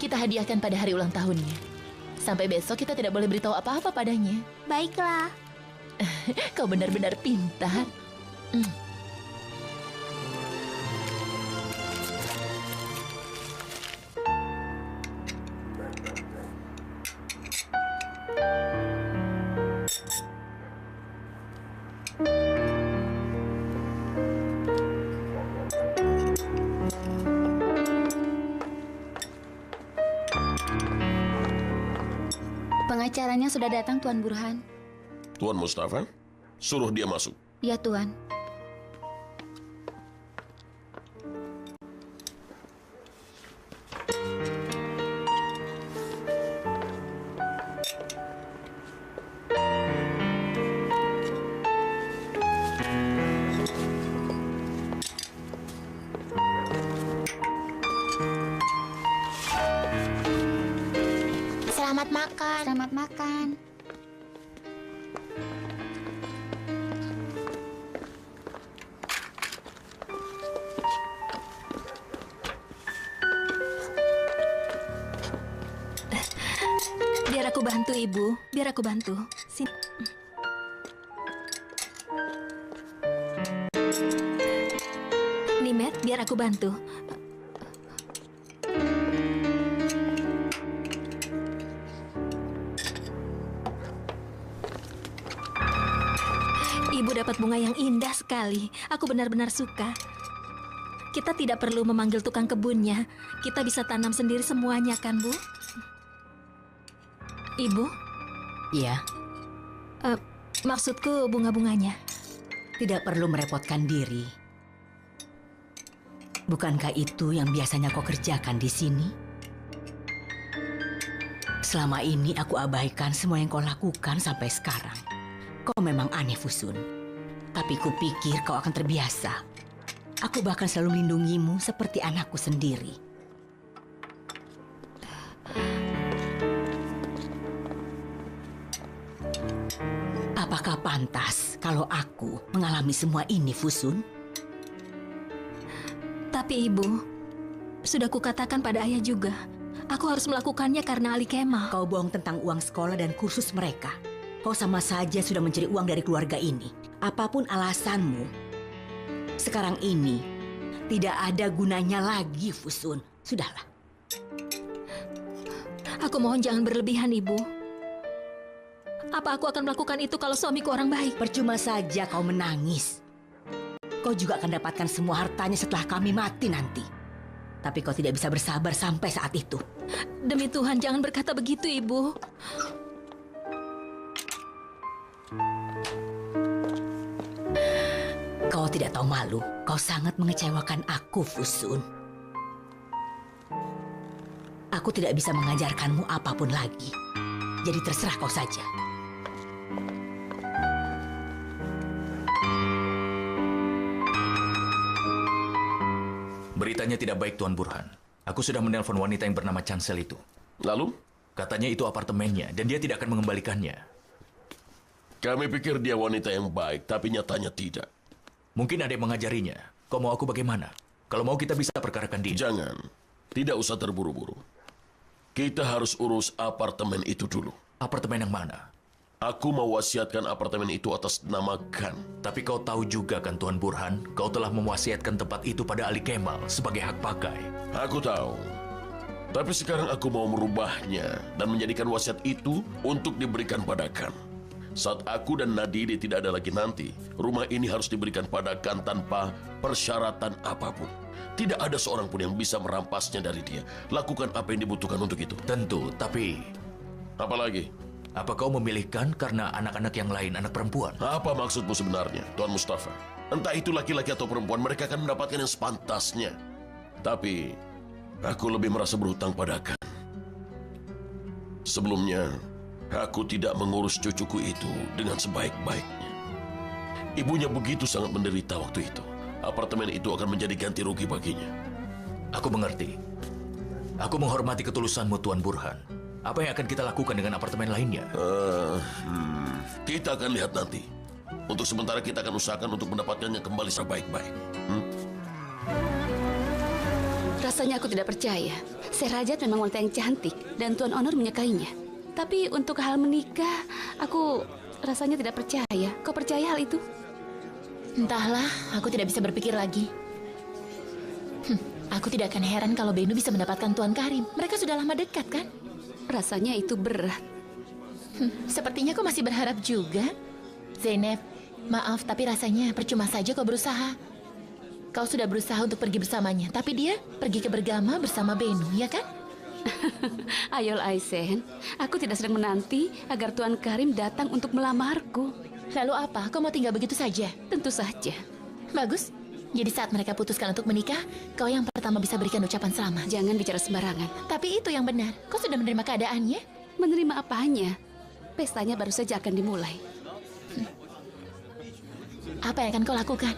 Speaker 4: Kita hadiahkan pada hari ulang tahunnya. Sampai besok kita tidak boleh beritahu apa-apa padanya.
Speaker 6: Baiklah.
Speaker 4: Kau benar-benar pintar.
Speaker 11: Pengacaranya sudah datang, Tuan Burhan.
Speaker 10: Tuan Mustafa, suruh dia masuk.
Speaker 11: Ya, Tuan.
Speaker 6: Selamat makan.
Speaker 11: Selamat makan.
Speaker 5: Biar aku bantu, Ibu. Biar aku bantu. Sini. Nih, Matt, biar aku bantu. Ibu dapat bunga yang indah sekali. Aku benar-benar suka. Kita tidak perlu memanggil tukang kebunnya. Kita bisa tanam sendiri semuanya, kan, Bu? Ibu,
Speaker 9: Iya,
Speaker 5: maksudku bunga-bunganya.
Speaker 9: tidak perlu merepotkan diri. Bukankah itu yang biasanya kau kerjakan di sini? Selama ini aku abaikan semua yang kau lakukan sampai sekarang. Kau memang aneh, Fusun. Tapi kupikir kau akan terbiasa. Aku bahkan selalu melindungimu seperti anakku sendiri. Apakah pantas kalau aku mengalami semua ini, Fusun?
Speaker 5: Tapi Ibu, sudah kukatakan pada ayah juga, aku harus melakukannya karena Ali Kemal.
Speaker 9: Kau bohong tentang uang sekolah dan kursus mereka. Kau sama saja sudah mencuri uang dari keluarga ini. Apapun alasanmu, sekarang ini tidak ada gunanya lagi, Fusun. Sudahlah.
Speaker 5: Aku mohon jangan berlebihan, Ibu. Apa aku akan melakukan itu kalau suamiku orang baik?
Speaker 9: Percuma saja kau menangis. Kau juga akan dapatkan semua hartanya setelah kami mati nanti. Tapi kau tidak bisa bersabar sampai saat itu.
Speaker 5: Demi Tuhan, jangan berkata begitu, Ibu.
Speaker 9: Kau tidak tahu malu. Kau sangat mengecewakan aku, Fusun. Aku tidak bisa mengajarkanmu apapun lagi. Jadi terserah kau saja.
Speaker 12: Beritanya tidak baik, Tuan Burhan. Aku sudah menelpon wanita yang bernama Chancel itu.
Speaker 10: Lalu?
Speaker 12: Katanya itu apartemennya dan dia tidak akan mengembalikannya.
Speaker 10: Kami pikir dia wanita yang baik, tapi nyatanya tidak.
Speaker 12: Mungkin ada yang mengajarinya. Kau mau aku bagaimana? Kalau mau kita bisa perkarakan dia.
Speaker 10: Jangan. Tidak usah terburu-buru. Kita harus urus apartemen itu dulu.
Speaker 12: Apartemen yang mana?
Speaker 10: Aku mau wasiatkan apartemen itu atas nama Khan.
Speaker 12: Tapi kau tahu juga kan, Tuan Burhan, kau telah mewasiatkan tempat itu pada Ali Kemal sebagai hak pakai.
Speaker 10: Aku tahu. Tapi sekarang aku mau merubahnya dan menjadikan wasiat itu untuk diberikan pada Khan. Saat aku dan Nadine tidak ada lagi nanti, rumah ini harus diberikan pada Khan tanpa persyaratan apapun. Tidak ada seorang pun yang bisa merampasnya dari dia. Lakukan apa yang dibutuhkan untuk itu.
Speaker 12: Tentu, tapi...
Speaker 10: Apalagi?
Speaker 12: Apa kau memilihkan karena anak-anak yang lain anak perempuan?
Speaker 10: Apa maksudmu sebenarnya, Tuan Mustafa? Entah itu laki-laki atau perempuan, mereka akan mendapatkan yang sepantasnya. Tapi, aku lebih merasa berhutang pada Khan. Sebelumnya, aku tidak mengurus cucuku itu dengan sebaik-baiknya. Ibunya begitu sangat menderita waktu itu. Apartemen itu akan menjadi ganti rugi baginya.
Speaker 12: Aku mengerti. Aku menghormati ketulusanmu, Tuan Burhan. Apa yang akan kita lakukan dengan apartemen lainnya?
Speaker 10: Kita akan lihat nanti. Untuk sementara kita akan usahakan untuk mendapatkannya kembali sebaik-baik.
Speaker 2: Rasanya aku tidak percaya. Serajat memang wanita yang cantik dan Tuan Honor menyukainya. Tapi untuk hal menikah, aku rasanya tidak percaya. Kau percaya hal itu?
Speaker 4: Entahlah, aku tidak bisa berpikir lagi. Aku tidak akan heran kalau Benu bisa mendapatkan Tuan Karim. Mereka sudah lama dekat, kan?
Speaker 2: Rasanya itu berat.
Speaker 4: Sepertinya kau masih berharap juga. Zainab, maaf, tapi rasanya percuma saja kau berusaha. Kau sudah berusaha untuk pergi bersamanya, tapi dia pergi ke Bergama bersama Benu, ya kan?
Speaker 2: Ayol Aisen, aku tidak sedang menanti agar Tuan Karim datang untuk melamarku.
Speaker 4: Lalu apa? Kau mau tinggal begitu saja?
Speaker 2: Tentu saja.
Speaker 4: Bagus. Jadi saat mereka putuskan untuk menikah, kau yang pertama bisa berikan ucapan selamat.
Speaker 2: Jangan bicara sembarangan.
Speaker 4: Tapi itu yang benar. Kau sudah menerima keadaannya?
Speaker 2: Menerima apanya? Pestanya baru saja akan dimulai.
Speaker 4: Apa yang akan kau lakukan?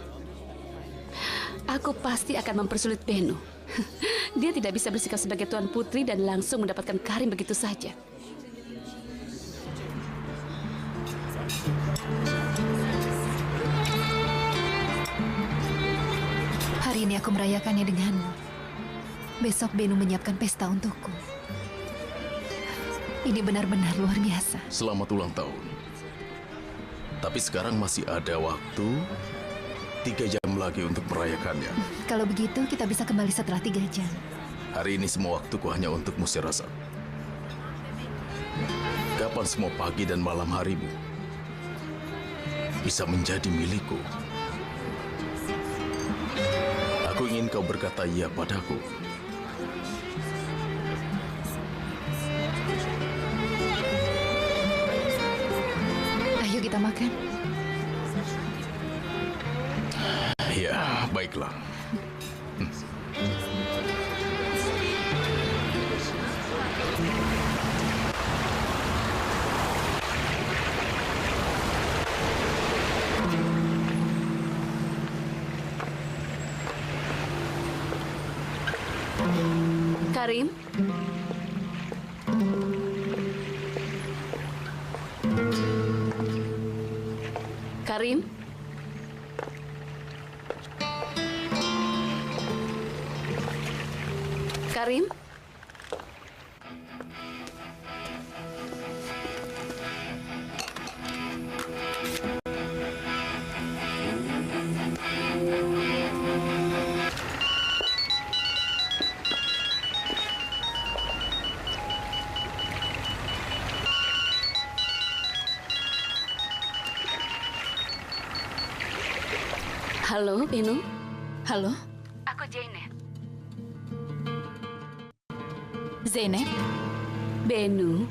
Speaker 2: Aku pasti akan mempersulit Benu. Dia tidak bisa bersikap sebagai tuan putri dan langsung mendapatkan Karim begitu saja.
Speaker 13: Hari ini aku merayakannya denganmu. Besok Benu menyiapkan pesta untukku. Ini benar-benar luar biasa.
Speaker 1: Selamat ulang tahun. Tapi sekarang masih ada waktu 3 jam lagi untuk merayakannya.
Speaker 13: Kalau begitu, kita bisa kembali setelah 3 jam.
Speaker 1: Hari ini semua waktuku hanya untukmu, Sherazad. Kapan semua pagi dan malam harimu bisa menjadi milikku? Aku ingin kau berkata iya padaku.
Speaker 2: kita makan?
Speaker 1: Ya, baiklah.
Speaker 2: Karim? Karim? Karim? Halo, Benu. Halo? Aku Janet. Zainab? Benu,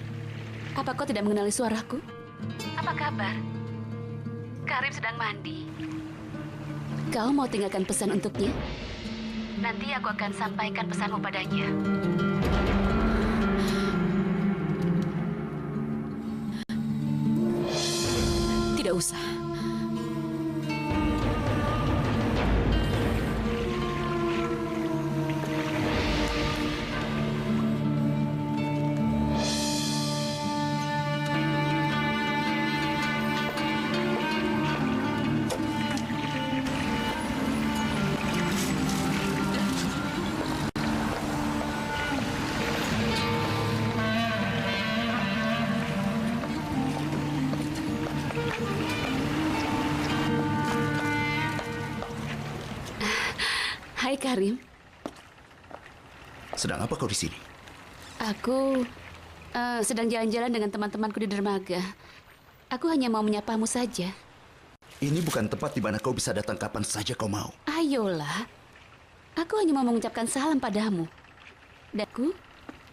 Speaker 2: apa kau tidak mengenali suaraku? Apa kabar? Karim sedang mandi. Kau mau tinggalkan pesan untuknya? Nanti aku akan sampaikan pesanmu padanya. Tidak usah. Hai Karim.
Speaker 7: Sedang apa kau di sini?
Speaker 2: Aku sedang jalan-jalan dengan teman-temanku di dermaga. Aku hanya mau menyapamu saja.
Speaker 7: Ini bukan tempat di mana kau bisa datang kapan saja kau mau.
Speaker 2: Ayolah. Aku hanya mau mengucapkan salam padamu. Dan aku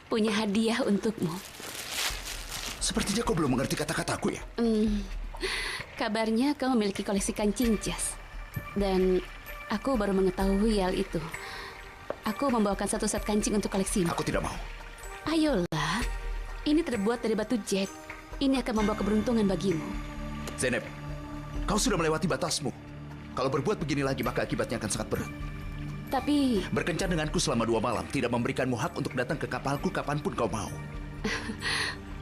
Speaker 2: punya hadiah untukmu.
Speaker 7: Sepertinya kau belum mengerti kata-kataku ya?
Speaker 2: Kabarnya kau memiliki koleksi kancing jas. Dan aku baru mengetahui hal itu. Aku membawakan satu set kancing untuk koleksimu.
Speaker 7: Aku tidak mau.
Speaker 2: Ayolah. Ini terbuat dari batu jet. Ini akan membawa keberuntungan bagimu.
Speaker 7: Zainab, kau sudah melewati batasmu. Kalau berbuat begini lagi, maka akibatnya akan sangat berat.
Speaker 2: Tapi...
Speaker 7: Berkencan denganku selama 2 malam tidak memberikanmu hak untuk datang ke kapalku kapanpun kau mau.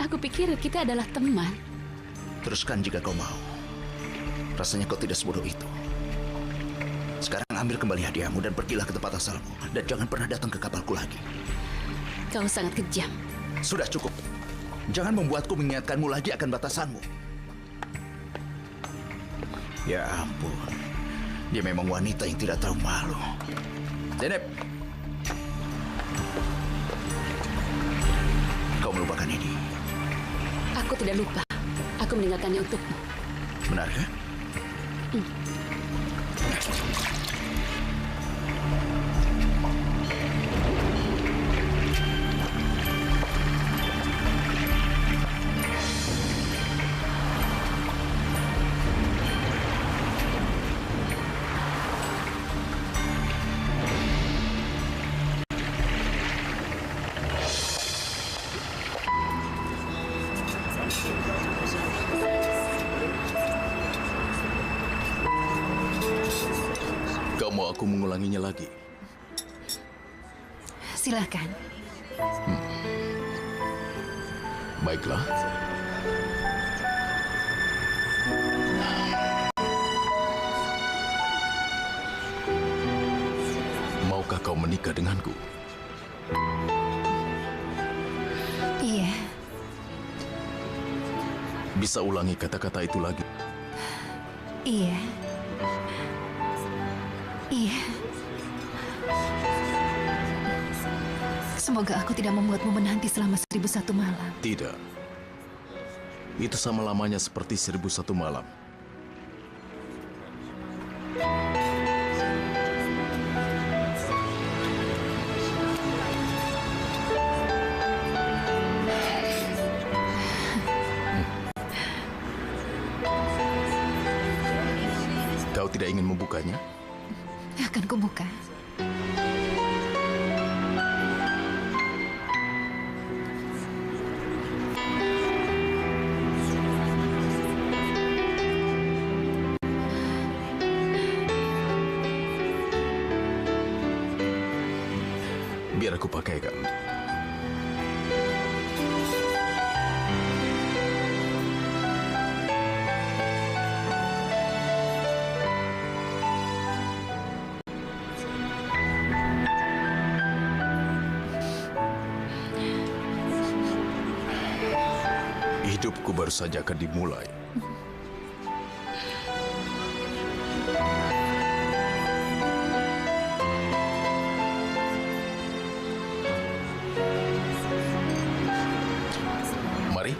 Speaker 2: Aku pikir kita adalah teman.
Speaker 7: Teruskan jika kau mau. Rasanya kau tidak sebodoh itu. Sekarang ambil kembali hadiahmu dan pergilah ke tempat asalmu. Dan jangan pernah datang ke kapalku lagi.
Speaker 2: Kau sangat kejam.
Speaker 7: Sudah cukup. Jangan membuatku mengingatkanmu lagi akan batasanmu. Ya ampun. Dia memang wanita yang tidak tahu malu. Zainab. Kau melupakan ini.
Speaker 2: Aku tidak lupa. Aku meninggalkannya untukmu.
Speaker 7: Benarkah?
Speaker 1: Kau mau aku mengulanginya lagi?
Speaker 13: Silakan.
Speaker 1: Baiklah. Maukah kau menikah denganku?
Speaker 13: Iya.
Speaker 1: Bisa ulangi kata-kata itu lagi?
Speaker 13: Iya. Iya. Semoga aku tidak membuatmu menanti selama 1001 malam.
Speaker 1: Tidak. Itu sama lamanya seperti 1001 malam. tidak ingin membukanya?
Speaker 13: Akan kubuka.
Speaker 1: Biar aku pakaikan. Hidupku baru saja akan dimulai. Mari.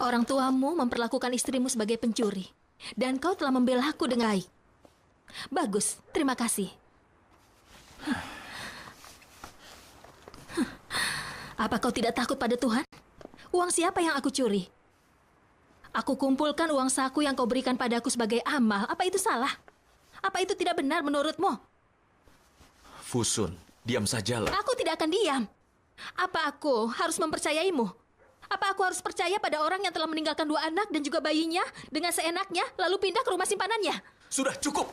Speaker 5: Orang tuamu memperlakukan istrimu sebagai pencuri. Dan kau telah membela aku dengan baik. Bagus, terima kasih. Apa kau tidak takut pada Tuhan? Uang siapa yang aku curi? Aku kumpulkan uang saku yang kau berikan padaku sebagai amal. Apa itu salah? Apa itu tidak benar menurutmu?
Speaker 12: Fusun, diam sajalah.
Speaker 5: Aku tidak akan diam. Apa aku harus mempercayaimu? Apa aku harus percaya pada orang yang telah meninggalkan 2 anak dan juga bayinya dengan seenaknya lalu pindah ke rumah simpanannya?
Speaker 12: Sudah cukup.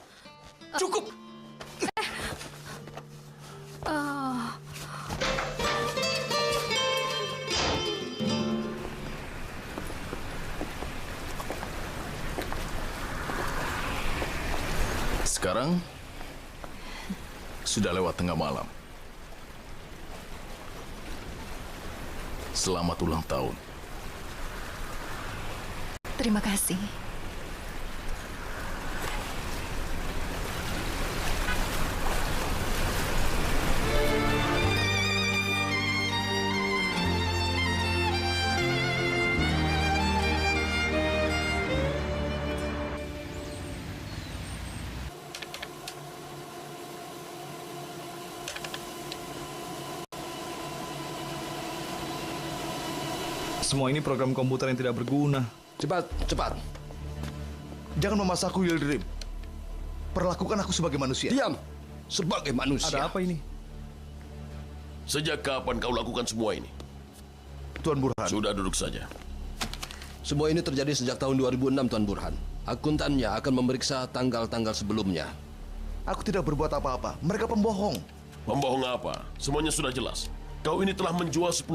Speaker 12: Cukup.
Speaker 1: Sekarang sudah lewat tengah malam. Selamat ulang tahun.
Speaker 13: Terima kasih.
Speaker 3: Semua ini program komputer yang tidak berguna.
Speaker 8: Cepat, cepat.
Speaker 7: Jangan memasakku, Yildirim. Perlakukan aku sebagai manusia.
Speaker 8: Diam. Sebagai manusia.
Speaker 3: Ada apa ini?
Speaker 10: Sejak kapan kau lakukan semua ini?
Speaker 7: Tuan Burhan.
Speaker 10: Sudah duduk saja.
Speaker 8: Semua ini terjadi sejak tahun 2006, Tuan Burhan. Akuntannya akan memeriksa tanggal-tanggal sebelumnya.
Speaker 7: Aku tidak berbuat apa-apa. Mereka pembohong.
Speaker 10: Pembohong apa? Semuanya sudah jelas. Kau ini telah menjual 10%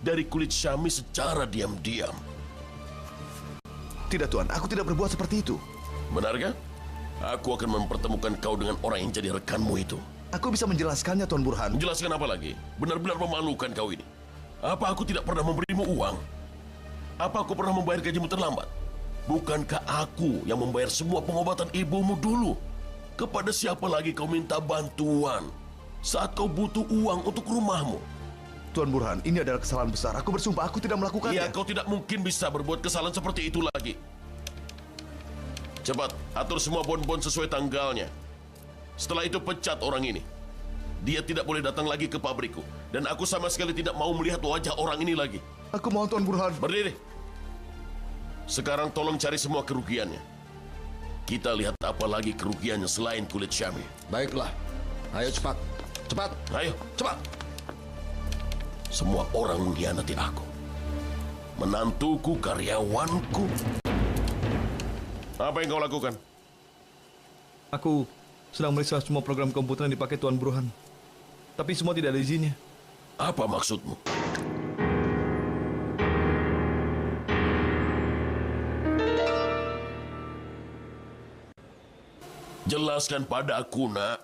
Speaker 10: dari kulit Syami secara diam-diam.
Speaker 7: Tidak, Tuan. Aku tidak berbuat seperti itu.
Speaker 10: Benarkah? Aku akan mempertemukan kau dengan orang yang jadi rekanmu itu.
Speaker 7: Aku bisa menjelaskannya, Tuan Burhan.
Speaker 10: Menjelaskan apa lagi? Benar-benar memalukan kau ini. Apa aku tidak pernah memberimu uang? Apa aku pernah membayar gajimu terlambat? Bukankah aku yang membayar semua pengobatan ibumu dulu? Kepada siapa lagi kau minta bantuan saat kau butuh uang untuk rumahmu?
Speaker 7: Tuan Burhan, ini adalah kesalahan besar. Aku bersumpah aku tidak melakukannya.
Speaker 10: Iya, kau tidak mungkin bisa berbuat kesalahan seperti itu lagi. Cepat, atur semua bon-bon sesuai tanggalnya. Setelah itu pecat orang ini. Dia tidak boleh datang lagi ke pabrikku. Dan aku sama sekali tidak mau melihat wajah orang ini lagi.
Speaker 7: Aku mohon, Tuan Burhan.
Speaker 10: Berdiri. Sekarang tolong cari semua kerugiannya. Kita lihat apa lagi kerugiannya selain kulit Syami.
Speaker 8: Baiklah. Ayo cepat. Cepat.
Speaker 10: Ayo.
Speaker 8: Cepat.
Speaker 10: Semua orang mengkhianati aku. Menantuku, karyawanku. Apa yang kau lakukan?
Speaker 3: Aku sedang meriksa semua program komputer yang dipakai Tuan Burhan. Tapi semua tidak ada izinnya.
Speaker 10: Apa maksudmu? Jelaskan pada aku, nak.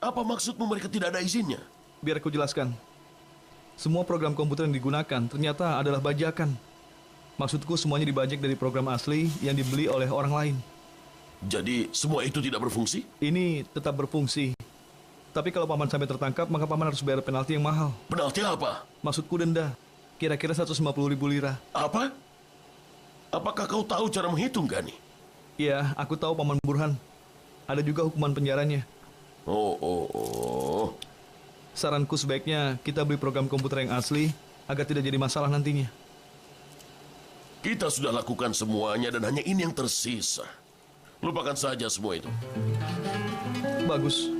Speaker 10: Apa maksudmu mereka tidak ada izinnya?
Speaker 3: Biar aku jelaskan. Semua program komputer yang digunakan ternyata adalah bajakan. Maksudku semuanya dibajak dari program asli yang dibeli oleh orang lain.
Speaker 10: Jadi semua itu tidak berfungsi?
Speaker 3: Ini tetap berfungsi. Tapi kalau paman sampai tertangkap, maka paman harus bayar penalti yang mahal.
Speaker 10: Penalti apa?
Speaker 3: Maksudku denda. Kira-kira 150.000 lira.
Speaker 10: Apa? Apakah kau tahu cara menghitung, Gani?
Speaker 3: Iya, aku tahu Paman Burhan. Ada juga hukuman penjaranya.
Speaker 10: Oh.
Speaker 3: Saranku sebaiknya kita beli program komputer yang asli agar tidak jadi masalah nantinya.
Speaker 10: Kita sudah lakukan semuanya dan hanya ini yang tersisa. Lupakan saja semua itu.
Speaker 3: Bagus.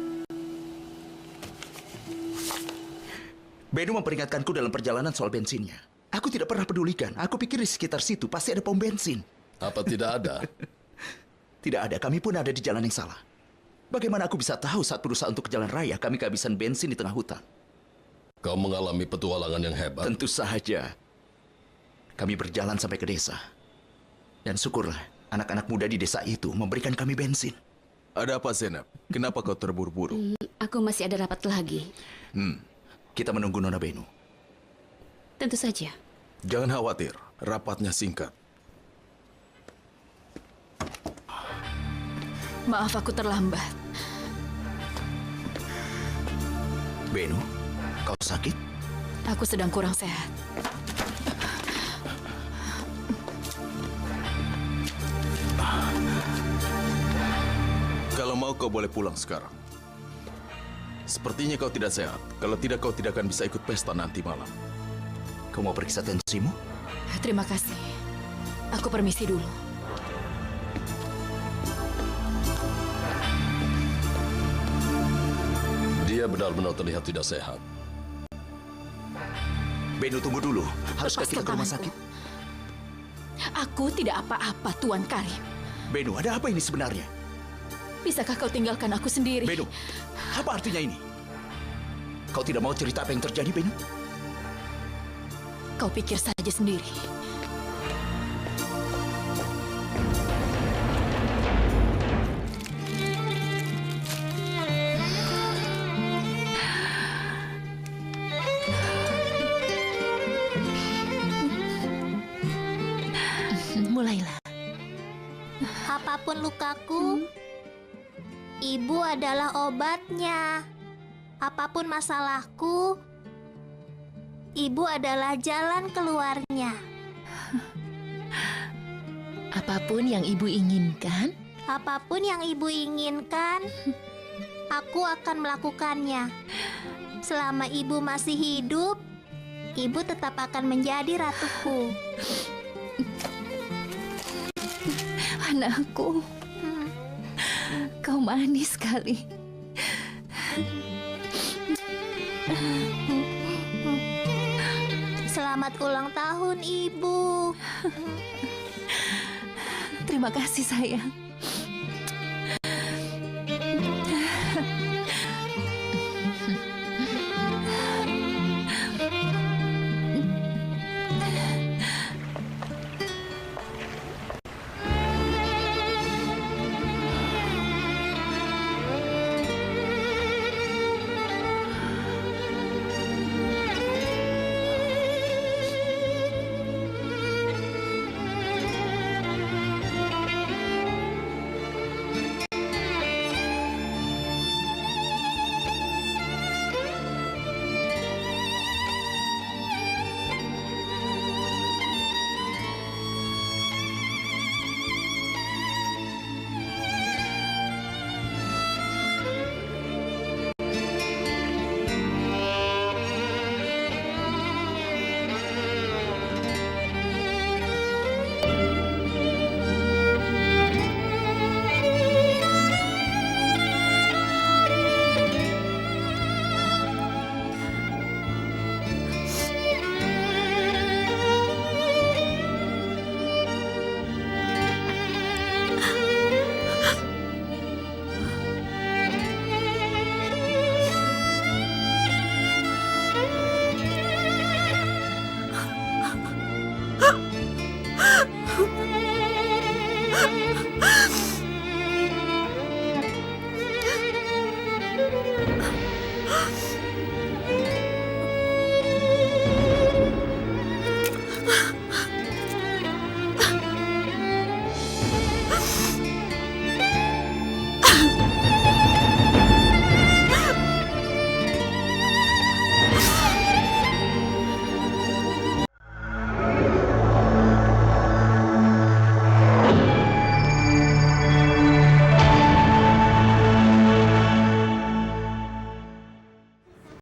Speaker 7: Benu memperingatkanku dalam perjalanan soal bensinnya. Aku tidak pernah pedulikan. Aku pikir di sekitar situ pasti ada pom bensin.
Speaker 8: Apa tidak ada?
Speaker 7: Tidak ada. Kami pun ada di jalan yang salah. Bagaimana aku bisa tahu saat berusaha untuk ke jalan raya kami kehabisan bensin di tengah hutan?
Speaker 8: Kau mengalami petualangan yang hebat.
Speaker 7: Tentu saja. Kami berjalan sampai ke desa. Dan syukurlah anak-anak muda di desa itu memberikan kami bensin.
Speaker 1: Ada apa, Zainab? Kenapa kau terburu-buru?
Speaker 2: Aku masih ada rapat lagi.
Speaker 7: Kita menunggu Nona Benu.
Speaker 2: Tentu saja.
Speaker 1: Jangan khawatir, rapatnya singkat.
Speaker 2: Maaf aku terlambat.
Speaker 7: Benu, kau sakit?
Speaker 2: Aku sedang kurang sehat.
Speaker 1: Kalau mau kau boleh pulang sekarang. Sepertinya kau tidak sehat. Kalau tidak, kau tidak akan bisa ikut pesta nanti malam.
Speaker 7: Kau mau periksa tensimu?
Speaker 2: Terima kasih. Aku permisi dulu.
Speaker 8: Dia benar-benar terlihat tidak sehat.
Speaker 7: Benu, tunggu dulu. Haruskah kita ke rumah sakit?
Speaker 2: Aku tidak apa-apa, Tuan Karim.
Speaker 7: Benu, ada apa ini sebenarnya?
Speaker 2: Bisakah kau tinggalkan aku sendiri?
Speaker 7: Benu, apa artinya ini? Kau tidak mau cerita apa yang terjadi, Benu?
Speaker 2: Kau pikir saja sendiri.
Speaker 4: Mulailah.
Speaker 6: Apapun lukaku, ibu adalah obatnya. Apapun masalahku, ibu adalah jalan keluarnya.
Speaker 4: Apapun yang ibu inginkan,
Speaker 6: Apapun yang ibu inginkan, aku akan melakukannya. Selama ibu masih hidup, ibu tetap akan menjadi ratuku.
Speaker 2: Anakku, kau manis sekali.
Speaker 6: Selamat ulang tahun, Ibu.
Speaker 2: Terima kasih, sayang.